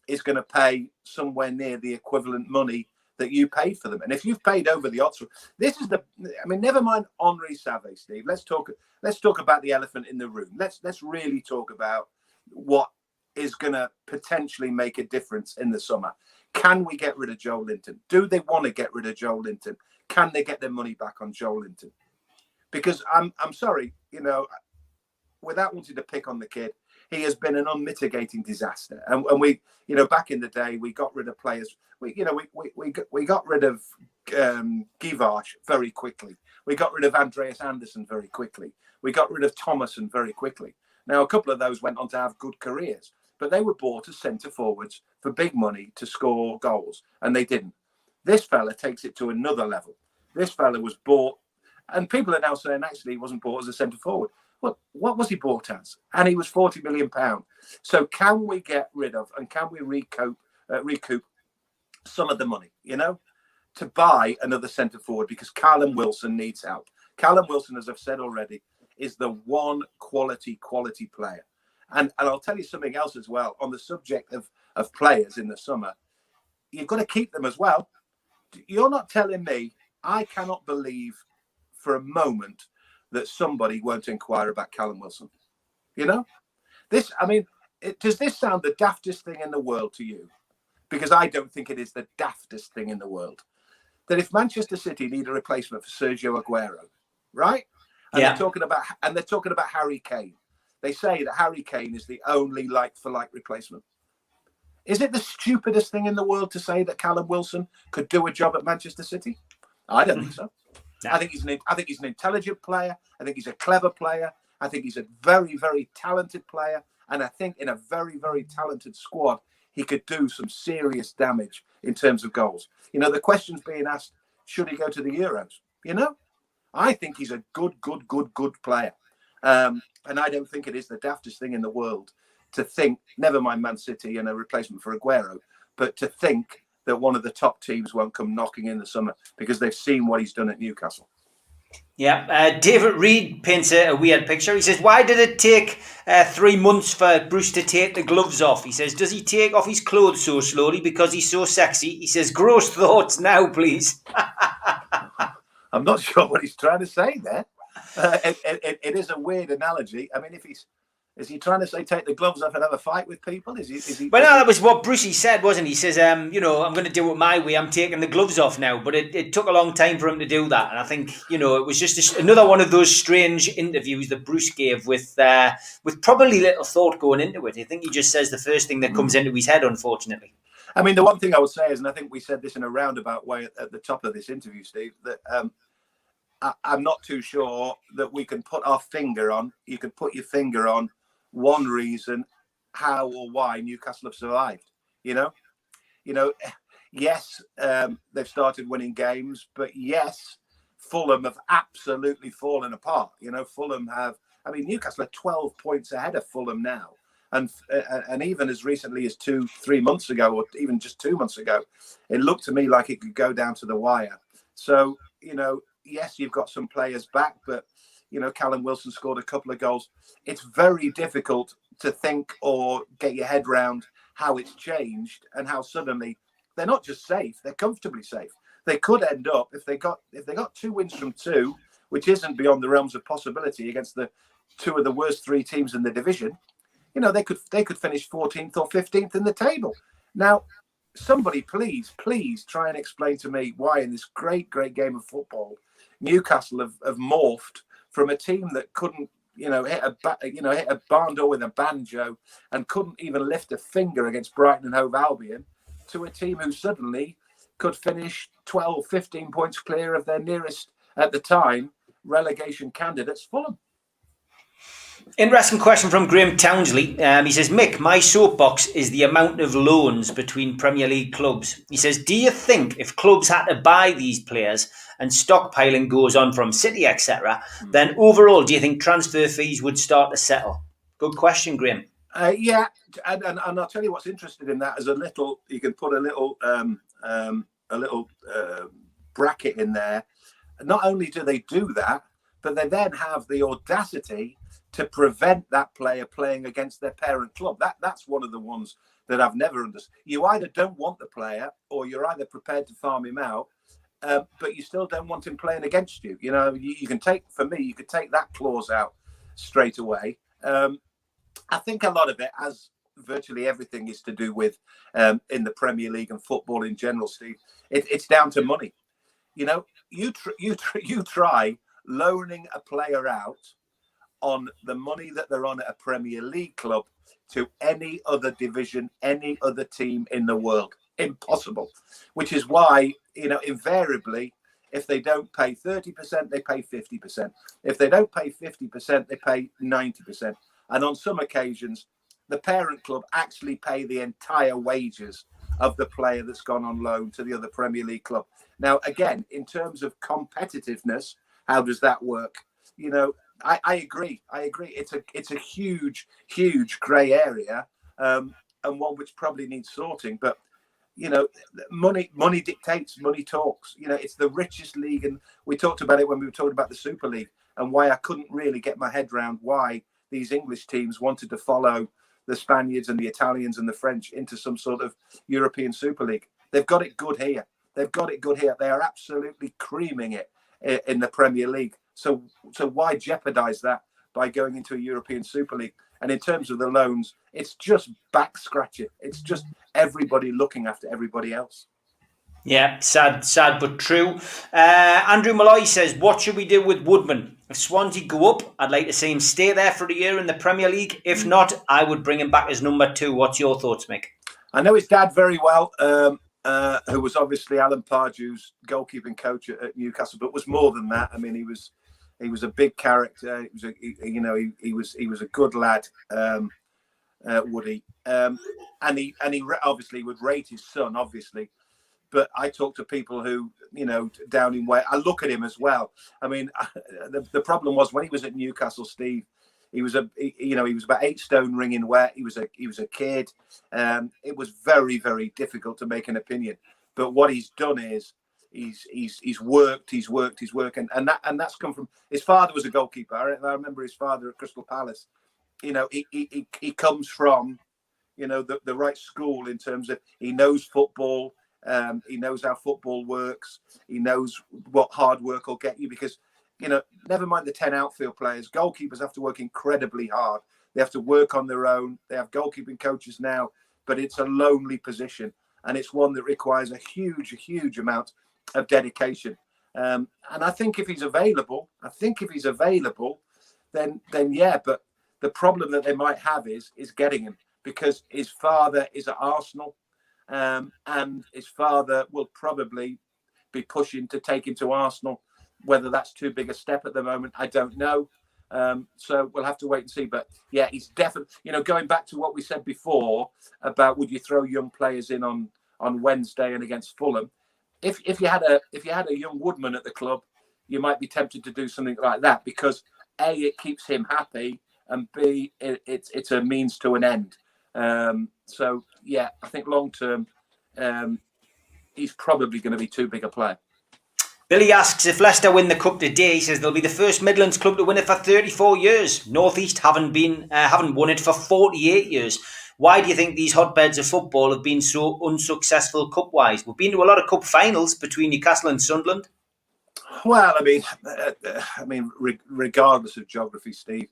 is going to pay somewhere near the equivalent money that you paid for them. And if you've paid over the odds, never mind Henri Savia, Steve. Let's talk about the elephant in the room. Let's really talk about what is going to potentially make a difference in the summer. Can we get rid of Joe Linton? Do they want to get rid of Joe Linton? Can they get their money back on Joe Linton? Because I'm sorry, without wanting to pick on the kid, he has been an unmitigating disaster. And we, back in the day, we got rid of players. We got rid of Givash very quickly. We got rid of Andreas Andersen very quickly. We got rid of Thomason very quickly. Now, a couple of those went on to have good careers, but they were bought as centre forwards for big money to score goals, and they didn't. This fella takes it to another level. This fella was bought, and people are now saying actually he wasn't bought as a centre forward. Well, what was he bought as? And he was £40 million. So can we get rid of and can we recoup some of the money, to buy another centre forward? Because Callum Wilson needs help. Callum Wilson, as I've said already, is the one quality player. And I'll tell you something else as well on the subject of players in the summer. You've got to keep them as well. You're not telling me, I cannot believe for a moment that somebody won't inquire about Callum Wilson. Does this sound the daftest thing in the world to you? Because I don't think it is the daftest thing in the world. that if Manchester City need a replacement for Sergio Aguero, right? And they're talking about Harry Kane. They say that Harry Kane is the only like-for-like replacement. Is it the stupidest thing in the world to say that Callum Wilson could do a job at Manchester City? I don't think so. No. I think he's an intelligent player. I think he's a clever player. I think he's a very, very talented player. And I think in a very, very talented squad, he could do some serious damage in terms of goals. You know, the question's being asked, should he go to the Euros? You know, I think he's a good player. And I don't think it is the daftest thing in the world to think, never mind Man City and a replacement for Aguero, but to think that one of the top teams won't come knocking in the summer because they've seen what he's done at Newcastle.
Yeah, David Reed paints a weird picture. He says, why did it take 3 months for Bruce to take the gloves off? He says, does he take off his clothes so slowly because he's so sexy? He says, gross thoughts now, please.
I'm not sure what he's trying to say there. It is a weird analogy. I mean, is he trying to say take the gloves off and have a fight with people? Is he?
Well, no, that was what Brucey said, wasn't he? He says, I'm going to do it my way. I'm taking the gloves off now. But it took a long time for him to do that. And I think, it was just another one of those strange interviews that Bruce gave with probably little thought going into it. I think he just says the first thing that comes into his head, unfortunately.
I mean, the one thing I would say is, and I think we said this in a roundabout way at the top of this interview, Steve, that I'm not too sure that we can put our finger on, you can put your finger on one reason how or why Newcastle have survived. Yes, they've started winning games, but yes, Fulham have absolutely fallen apart. Fulham have, Newcastle are 12 points ahead of Fulham now. And even as recently as 2-3 months ago, or even just 2 months ago, it looked to me like it could go down to the wire. So, yes, you've got some players back, but Callum Wilson scored a couple of goals. It's very difficult to think or get your head round how it's changed and how suddenly they're not just safe, they're comfortably safe. They could end up, if they got 2 wins from 2, which isn't beyond the realms of possibility against the 2 of the worst 3 teams in the division, they could finish 14th or 15th in the table. Now, somebody please try and explain to me why in this great game of football, Newcastle have morphed from a team that couldn't, hit a barn door with a banjo and couldn't even lift a finger against Brighton and Hove Albion, to a team who suddenly could finish 12, 15 points clear of their nearest, at the time, relegation candidates, Fulham.
Interesting question from Graham Townsley. He says, Mick, my soapbox is the amount of loans between Premier League clubs. He says, do you think if clubs had to buy these players and stockpiling goes on from City, etc., then overall, do you think transfer fees would start to settle? Good question, Graham.
Yeah, and I'll tell you what's interesting in that is you can put a little bracket in there. Not only do they do that, but they then have the audacity to prevent that player playing against their parent club. That's one of the ones that I've never understood. You either don't want the player, or you're either prepared to farm him out, but you still don't want him playing against you. You can take that clause out straight away. I think a lot of it, as virtually everything is to do with in the Premier League and football in general, Steve, it's down to money. You try loaning a player out on the money that they're on at a Premier League club to any other division, any other team in the world. Impossible. Which is why, invariably, if they don't pay 30%, they pay 50%. If they don't pay 50%, they pay 90%. And on some occasions, the parent club actually pay the entire wages of the player that's gone on loan to the other Premier League club. Now, again, in terms of competitiveness, how does that work? I agree. It's a huge grey area, and one which probably needs sorting. But money dictates, money talks. It's the richest league, and we talked about it when we were talking about the Super League and why I couldn't really get my head around why these English teams wanted to follow the Spaniards and the Italians and the French into some sort of European Super League. They've got it good here. They are absolutely creaming it in the Premier League. So why jeopardize that by going into a European Super League? And in terms of the loans, it's just back scratching. It's just everybody looking after everybody else.
Yeah, sad but true. Andrew Malloy says, what should we do with Woodman? If Swansea go up, I'd like to see him stay there for a year in the Premier League. If not, I would bring him back as number 2. What's your thoughts, Mick?
I know his dad very well, who was obviously Alan Pardew's goalkeeping coach at Newcastle, but was more than that. I mean, he was a big character. He was a good lad, Woody, and he obviously would rate his son, obviously. But I talk to people who, down in Wales. I look at him as well. I mean, the problem was when he was at Newcastle, Steve. He was about 8 stone wringing wet. He was a kid. It was very, very difficult to make an opinion. But what he's done is he's worked, and that's come from his father was a goalkeeper. I remember his father at Crystal Palace. He comes from, the right school in terms of he knows football. He knows how football works. He knows what hard work will get you because, never mind the 10 outfield players, goalkeepers have to work incredibly hard. They have to work on their own. They have goalkeeping coaches now, but it's a lonely position. And it's one that requires a huge amount of dedication. And I think if he's available, then yeah. But the problem that they might have is getting him because his father is at Arsenal. And his father will probably be pushing to take him to Arsenal. Whether that's too big a step at the moment, I don't know. So we'll have to wait and see. But yeah, he's definitely, going back to what we said before about would you throw young players in on Wednesday and against Fulham? If you had a young Woodman at the club, you might be tempted to do something like that because A, it keeps him happy, and B, it's a means to an end. So yeah, I think long term, he's probably going to be too big a player.
Billy asks, if Leicester win the cup today, he says they'll be the first Midlands club to win it for 34 years. North East haven't won it for 48 years. Why do you think these hotbeds of football have been so unsuccessful cup-wise? We've been to a lot of cup finals between Newcastle and Sunderland.
Well, I mean, regardless of geography, Steve,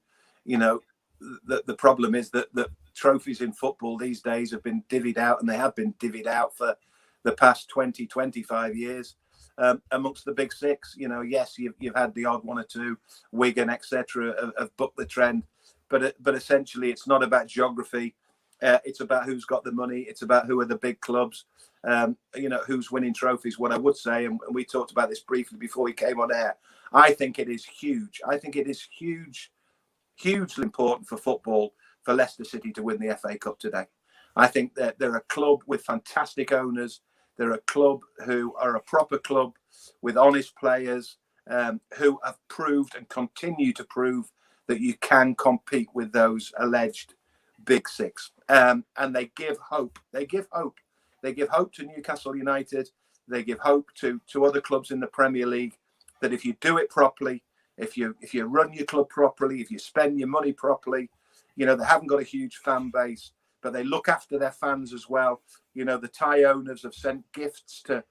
the problem is that trophies in football these days have been divvied out, and they have been divvied out for the past 20, 25 years. Amongst the big six, yes, you've had the odd one or two, Wigan, etc., have booked the trend, but essentially it's not about geography. It's about who's got the money. It's about who are the big clubs. Who's winning trophies. What I would say, and we talked about this briefly before we came on air, I think it is huge. I think it is hugely important for football for Leicester City to win the FA Cup today. I think that they're a club with fantastic owners. They're a club who are a proper club with honest players who have proved and continue to prove that you can compete with those alleged big six. And they give hope. They give hope. They give hope to Newcastle United. They give hope to other clubs in the Premier League that if you do it properly, if you run your club properly, if you spend your money properly, they haven't got a huge fan base, but they look after their fans as well. The Thai owners have sent gifts to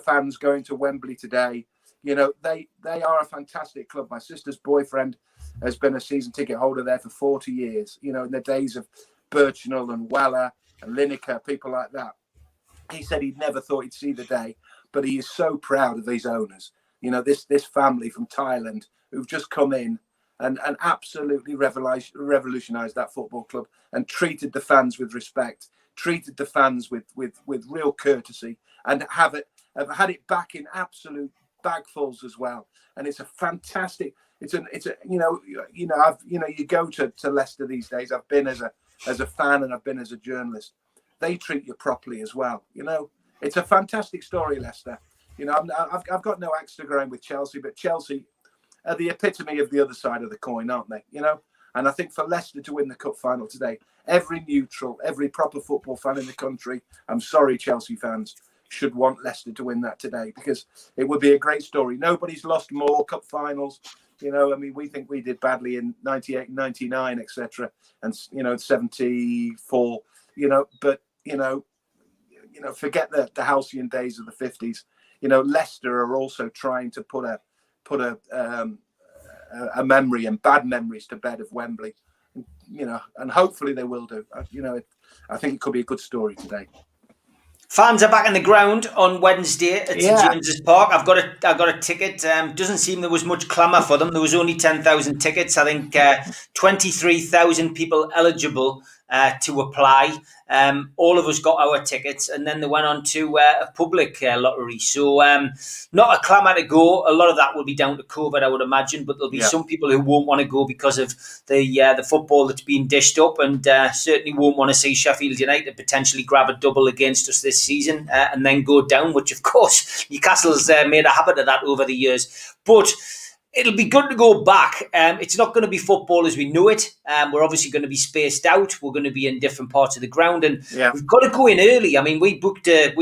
fans going to Wembley today. They are a fantastic club. My sister's boyfriend has been a season ticket holder there for 40 years. In the days of Birchnell and Weller and Lineker, people like that. He said he'd never thought he'd see the day, but he is so proud of these owners. This family from Thailand who've just come in and absolutely revolutionised that football club and treated the fans with respect, treated the fans with real courtesy, and have had it back in absolute bagfuls as well. And it's a fantastic. You go to Leicester these days. I've been as a fan and I've been as a journalist. They treat you properly as well. It's a fantastic story, Leicester. I've got no axe to grind with Chelsea, but Chelsea are the epitome of the other side of the coin, aren't they? And I think for Leicester to win the cup final today, every neutral, every proper football fan in the country, I'm sorry, Chelsea fans, should want Leicester to win that today because it would be a great story. Nobody's lost more cup finals. We think we did badly in 98, 99, etc. And, 74, but, forget the halcyon days of the 50s. Leicester are also trying to put a memory and bad memories to bed of Wembley, and hopefully they will do. I think it could be a good story today.
Fans are back in the ground on Wednesday at
Yeah.
St James's Park. I've got a ticket. Doesn't seem there was much clamour for them. There was only 10,000 tickets. I think 23,000 people eligible to apply. All of us got our tickets, and then they went on to a public lottery. So not a clamour to go. A lot of that will be down to COVID, I would imagine, but there'll be some people who won't want to go because of the football that's been dished up, and certainly won't want to see Sheffield United potentially grab a double against us this season and then go down, which of course Newcastle's made a habit of that over the years. But it'll be good to go back. It's not going to be football as we know it. We're obviously going to be spaced out. We're going to be in different parts of the ground, and we've got to go in early. I mean, we booked a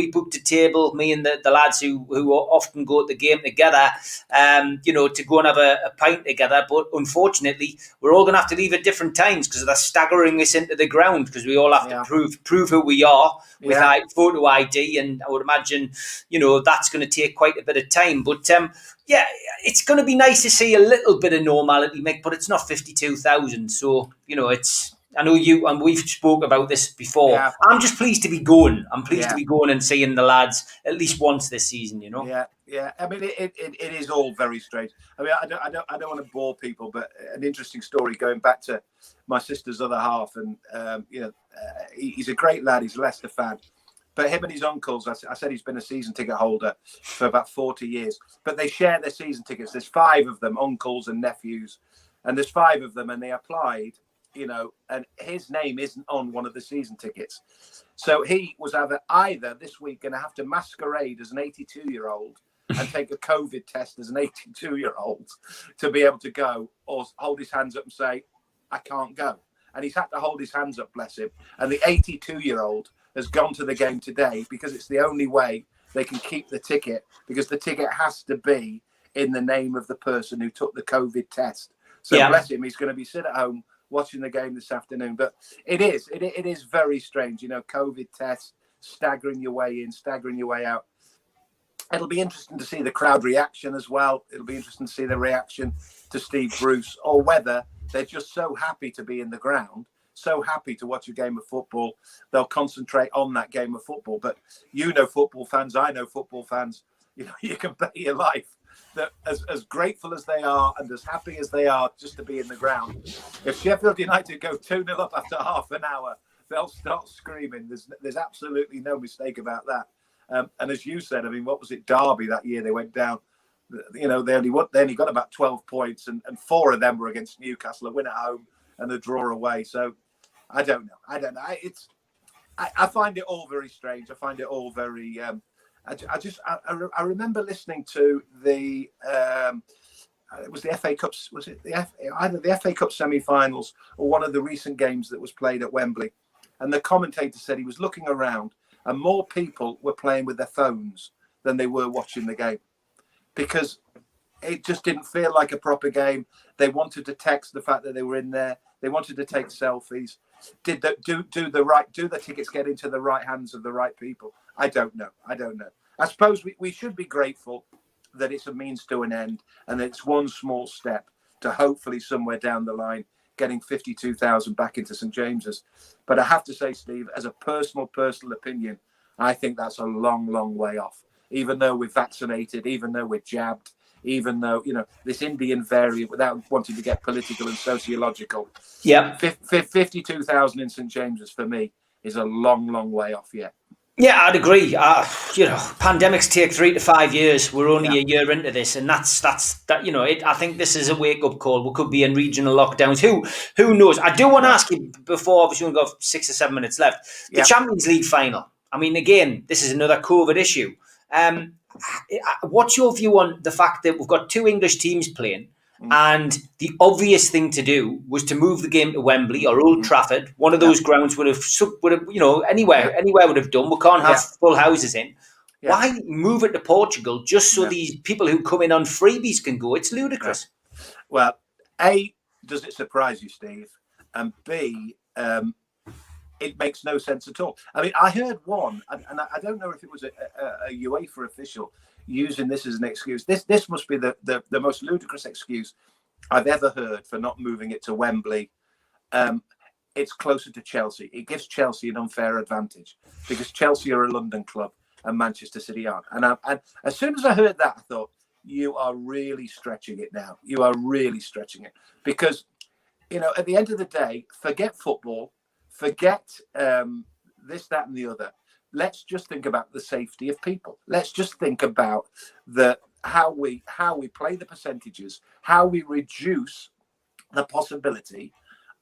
table, me and the lads who often go to the game together, to go and have a pint together. But unfortunately, we're all going to have to leave at different times because they're staggering us into the ground because we all have to prove who we are with photo ID, and I would imagine, that's going to take quite a bit of time. But it's going to be nice to see a little bit of normality, Mick, but it's not 52,000. So, I know you, and we've spoke about this before. Yeah. I'm just pleased to be going. I'm pleased to be going and seeing the lads at least once this season, Yeah.
I mean, it is all very strange. I mean, I don't want to bore people, but an interesting story going back to my sister's other half. And, he's a great lad. He's a Leicester fan. But him and his uncles, I said he's been a season ticket holder for about 40 years. But they share their season tickets. There's 5 of them, uncles and nephews. And there's 5 of them, and they applied, and his name isn't on one of the season tickets. So he was either this week going to have to masquerade as an 82-year-old and take a COVID test as an 82-year-old to be able to go, or hold his hands up and say, I can't go. And he's had to hold his hands up, bless him. And the 82-year-old has gone to the game today because it's the only way they can keep the ticket, because the ticket has to be in the name of the person who took the COVID test. So bless him, he's going to be sitting at home watching the game this afternoon. But it is very strange, COVID test, staggering your way in, staggering your way out. It'll be interesting to see the crowd reaction as well. It'll be interesting to see the reaction to Steve Bruce, or whether they're just so happy to be in the ground, so happy to watch a game of football, they'll concentrate on that game of football. But football fans, I know football fans, you can bet your life that as grateful as they are and as happy as they are just to be in the ground, if Sheffield United go 2-0 up after half an hour, they'll start screaming. There's absolutely no mistake about that. And as you said, I mean, what was it, Derby that year they went down? They only got about 12 points, and 4 of them were against Newcastle, a win at home and a draw away. So I don't know. I find it all very strange. I find it all very. I remember listening to the. It was the FA Cups. Was it either the FA Cup semi-finals or one of the recent games that was played at Wembley? And the commentator said he was looking around, and more people were playing with their phones than they were watching the game, because it just didn't feel like a proper game. They wanted to text the fact that they were in there. They wanted to take selfies. Do the tickets get into the right hands of the right people? I don't know. I suppose we should be grateful that it's a means to an end, and that it's one small step to hopefully somewhere down the line getting 52,000 back into St James's. But I have to say, Steve, as a personal opinion, I think that's a long, long way off. Even though we're vaccinated, even though we're jabbed, even though, this Indian variant, without wanting to get political and sociological. Yeah. 52,000 in St James's for me is a long, long way off yet.
Yeah, I'd agree. Pandemics take 3 to 5 years. We're only a year into this, and that's that. I think this is a wake-up call. We could be in regional lockdowns. Who knows? I do want to ask you before, obviously, we've got 6 or 7 minutes left. The Champions League final. I mean, again, this is another COVID issue. What's your view on the fact that we've got 2 English teams playing, and the obvious thing to do was to move the game to Wembley or Old Trafford? One of those grounds would have anywhere would have done. We can't have full houses in. Yeah. Why move it to Portugal just so these people who come in on freebies can go? It's ludicrous.
Yeah. Well, A, does it surprise you, Steve? And B, it makes no sense at all. I mean, I heard one, and I don't know if it was a UEFA official using this as an excuse. This must be the most ludicrous excuse I've ever heard for not moving it to Wembley. it's closer to Chelsea. It gives Chelsea an unfair advantage because Chelsea are a London club and Manchester City aren't. And as soon as I heard that, I thought, you are really stretching it now. You are really stretching it because, at the end of the day, forget football, forget this, that, and the other. Let's just think about the safety of people. Let's just think about how we play the percentages, how we reduce the possibility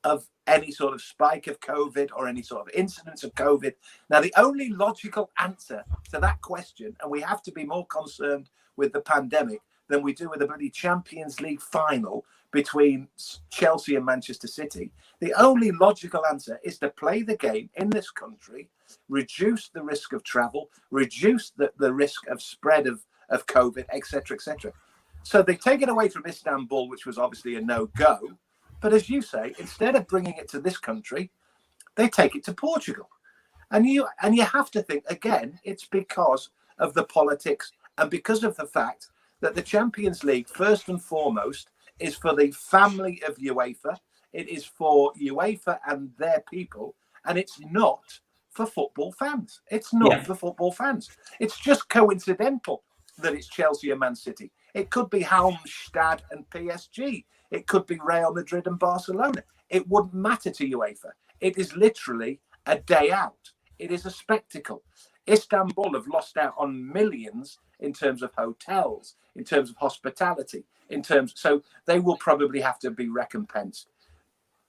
of any sort of spike of COVID or any sort of incidence of COVID. Now, the only logical answer to that question, and we have to be more concerned with the pandemic than we do with the bloody Champions League final between Chelsea and Manchester City. The only logical answer is to play the game in this country, reduce the risk of travel, reduce the risk of spread of COVID, etc., etc. So they take it away from Istanbul, which was obviously a no-go. But as you say, instead of bringing it to this country, they take it to Portugal. And you have to think, again, it's because of the politics and because of the fact that the Champions League, first and foremost, is for the family of UEFA. It is for UEFA and their people. And it's not for football fans. It's not for football fans. It's just coincidental that it's Chelsea and Man City. It could be Halmstad and PSG. It could be Real Madrid and Barcelona. It wouldn't matter to UEFA. It is literally a day out. It is a spectacle. Istanbul have lost out on millions in terms of hotels, in terms of hospitality, so they will probably have to be recompensed.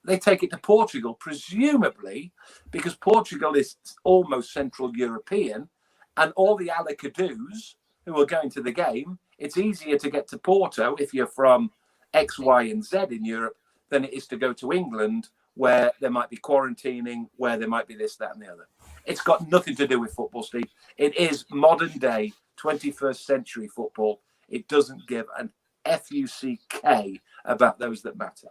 They take it to Portugal, presumably because Portugal is almost Central European, and all the Alacadoos who are going to the game, it's easier to get to Porto if you're from X, Y, and Z in Europe than it is to go to England, where there might be quarantining, where there might be this, that, and the other. It's got nothing to do with football, Steve. It is modern day, 21st century football. It doesn't give an FUCK about those that matter.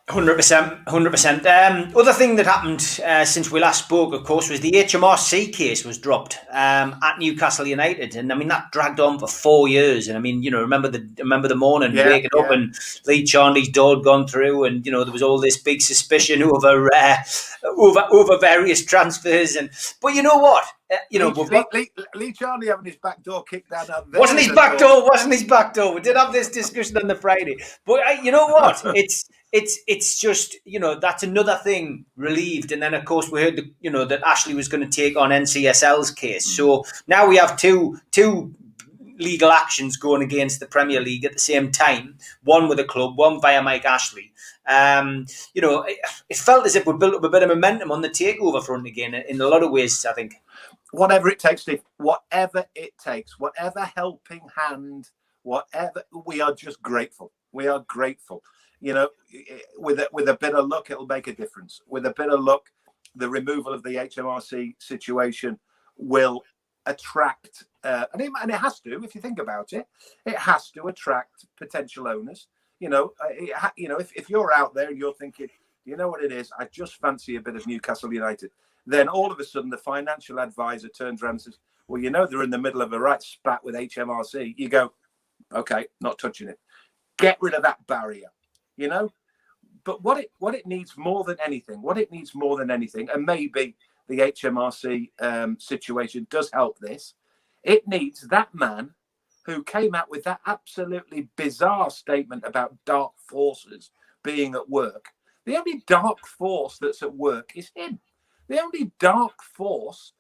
100%. Other thing that happened since we last spoke, of course, was the HMRC case was dropped at Newcastle United, and I mean that dragged on for 4 years. And I mean, remember the morning waking up and Lee Charnley's door had gone through, and there was all this big suspicion over various transfers. But you know what?
Lee Charnley having his back door kicked down.
Wasn't his back door. We did have this discussion on the Friday, but you know what? It's just that's another thing relieved, and then of course we heard that Ashley was going to take on NCSL's case. So now we have two legal actions going against the Premier League at the same time. One with a club, one via Mike Ashley. It felt as if we built up a bit of momentum on the takeover front again in a lot of ways. I think.
Whatever it takes, Steve. Whatever it takes. Whatever helping hand. Whatever. We are just grateful. We are grateful. With a bit of luck, it'll make a difference. With a bit of luck, the removal of the HMRC situation will attract, and it has to. If you think about it, it has to attract potential owners. If you're out there and you're thinking, you know what it is, I just fancy a bit of Newcastle United. Then all of a sudden, the financial advisor turns around and says, "Well, they're in the middle of a right spat with HMRC." You go, "Okay, not touching it." Get rid of that barrier. But what it needs more than anything, and maybe the HMRC situation does help this, it needs that man who came out with that absolutely bizarre statement about dark forces being at work. The only dark force that's at work is him. The only dark force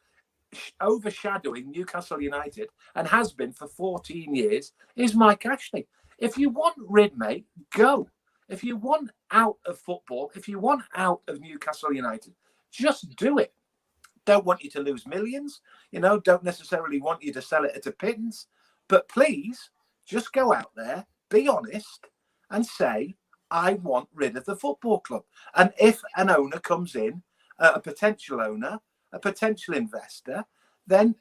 overshadowing Newcastle United, and has been for 14 years, is Mike Ashley. If you want rid, mate, go. If you want out of football, if you want out of Newcastle United, just do it. Don't want you to lose millions, don't necessarily want you to sell it at a pittance, but please just go out there, be honest, and say, I want rid of the football club. And if an owner comes in, a potential owner, a potential investor, then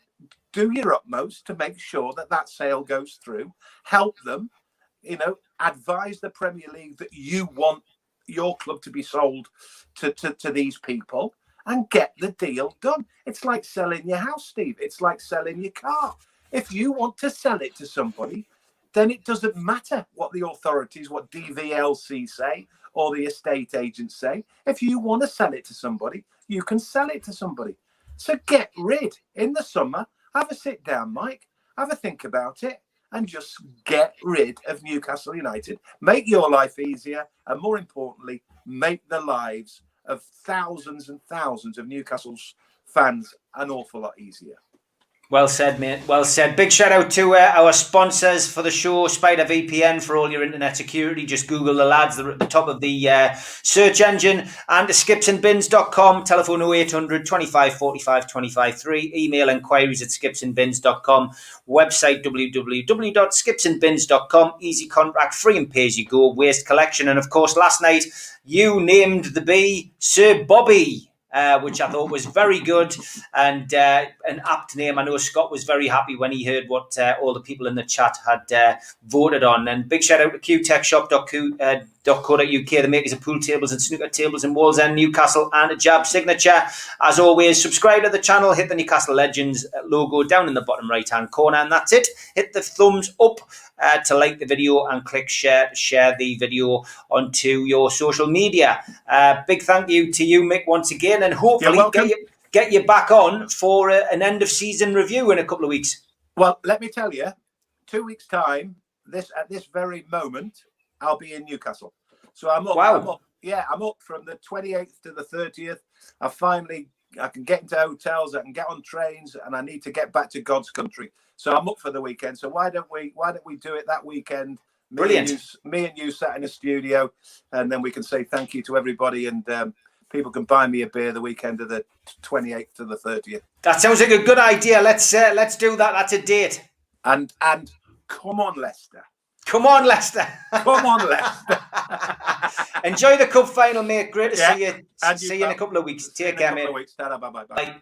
do your utmost to make sure that sale goes through, help them, advise the Premier League that you want your club to be sold to these people, and get the deal done. It's like selling your house, Steve. It's like selling your car. If you want to sell it to somebody, then it doesn't matter what the authorities, what DVLC say or the estate agents say. If you want to sell it to somebody, you can sell it to somebody. So get rid in the summer. Have a sit down, Mike. Have a think about it and just get rid of Newcastle United. Make your life easier and, more importantly, make the lives of thousands and thousands of Newcastle's fans an awful lot easier.
Well said, mate. Well said. Big shout out to our sponsors for the show, Spider VPN, for all your internet security. Just Google the lads. They're at the top of the search engine. And to skipsandbins.com, telephone 0800 25 45 25 3. Email enquiries at skipsandbins.com. Website www.skipsandbins.com. Easy contract, free and pay as you go. Waste collection. And of course, last night you named the bee Sir Bobby, which I thought was very good and an apt name. I know Scott was very happy when he heard what all the people in the chat had voted on. And big shout out to qtechshop.co.uk, the makers of pool tables and snooker tables in Wallsend, Newcastle, and a Jab signature. As always, subscribe to the channel, hit the Newcastle Legends logo down in the bottom right hand corner, and that's it. Hit the thumbs up to like the video and click share the video onto your social media. Big thank you to you, Mick, once again, and hopefully get you back on for an end of season review in a couple of weeks.
Well, let me tell you, 2 weeks time, at this very moment, I'll be in Newcastle. So I'm up.
Wow.
I'm up from the 28th to the 30th. I can get into hotels, I can get on trains, and I need to get back to God's country. So I'm up for the weekend. So why don't we do it that weekend?
Brilliant.
Me and you sat in a studio, and then we can say thank you to everybody, and people can buy me a beer the weekend of the 28th to the 30th.
That sounds like a good idea. Let's do that. That's a date.
And come on, Leicester.
Come on, Leicester.
Come on, Leicester.
Enjoy the cup final, mate. Great to see you.
And
See you in a couple of weeks. Take care, mate.
Bye.
Bye.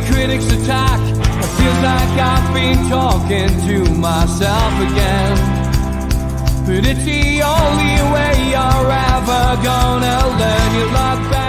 Critics attack. It feels like I've been talking to myself again. But it's the only way you're ever gonna learn. You look back.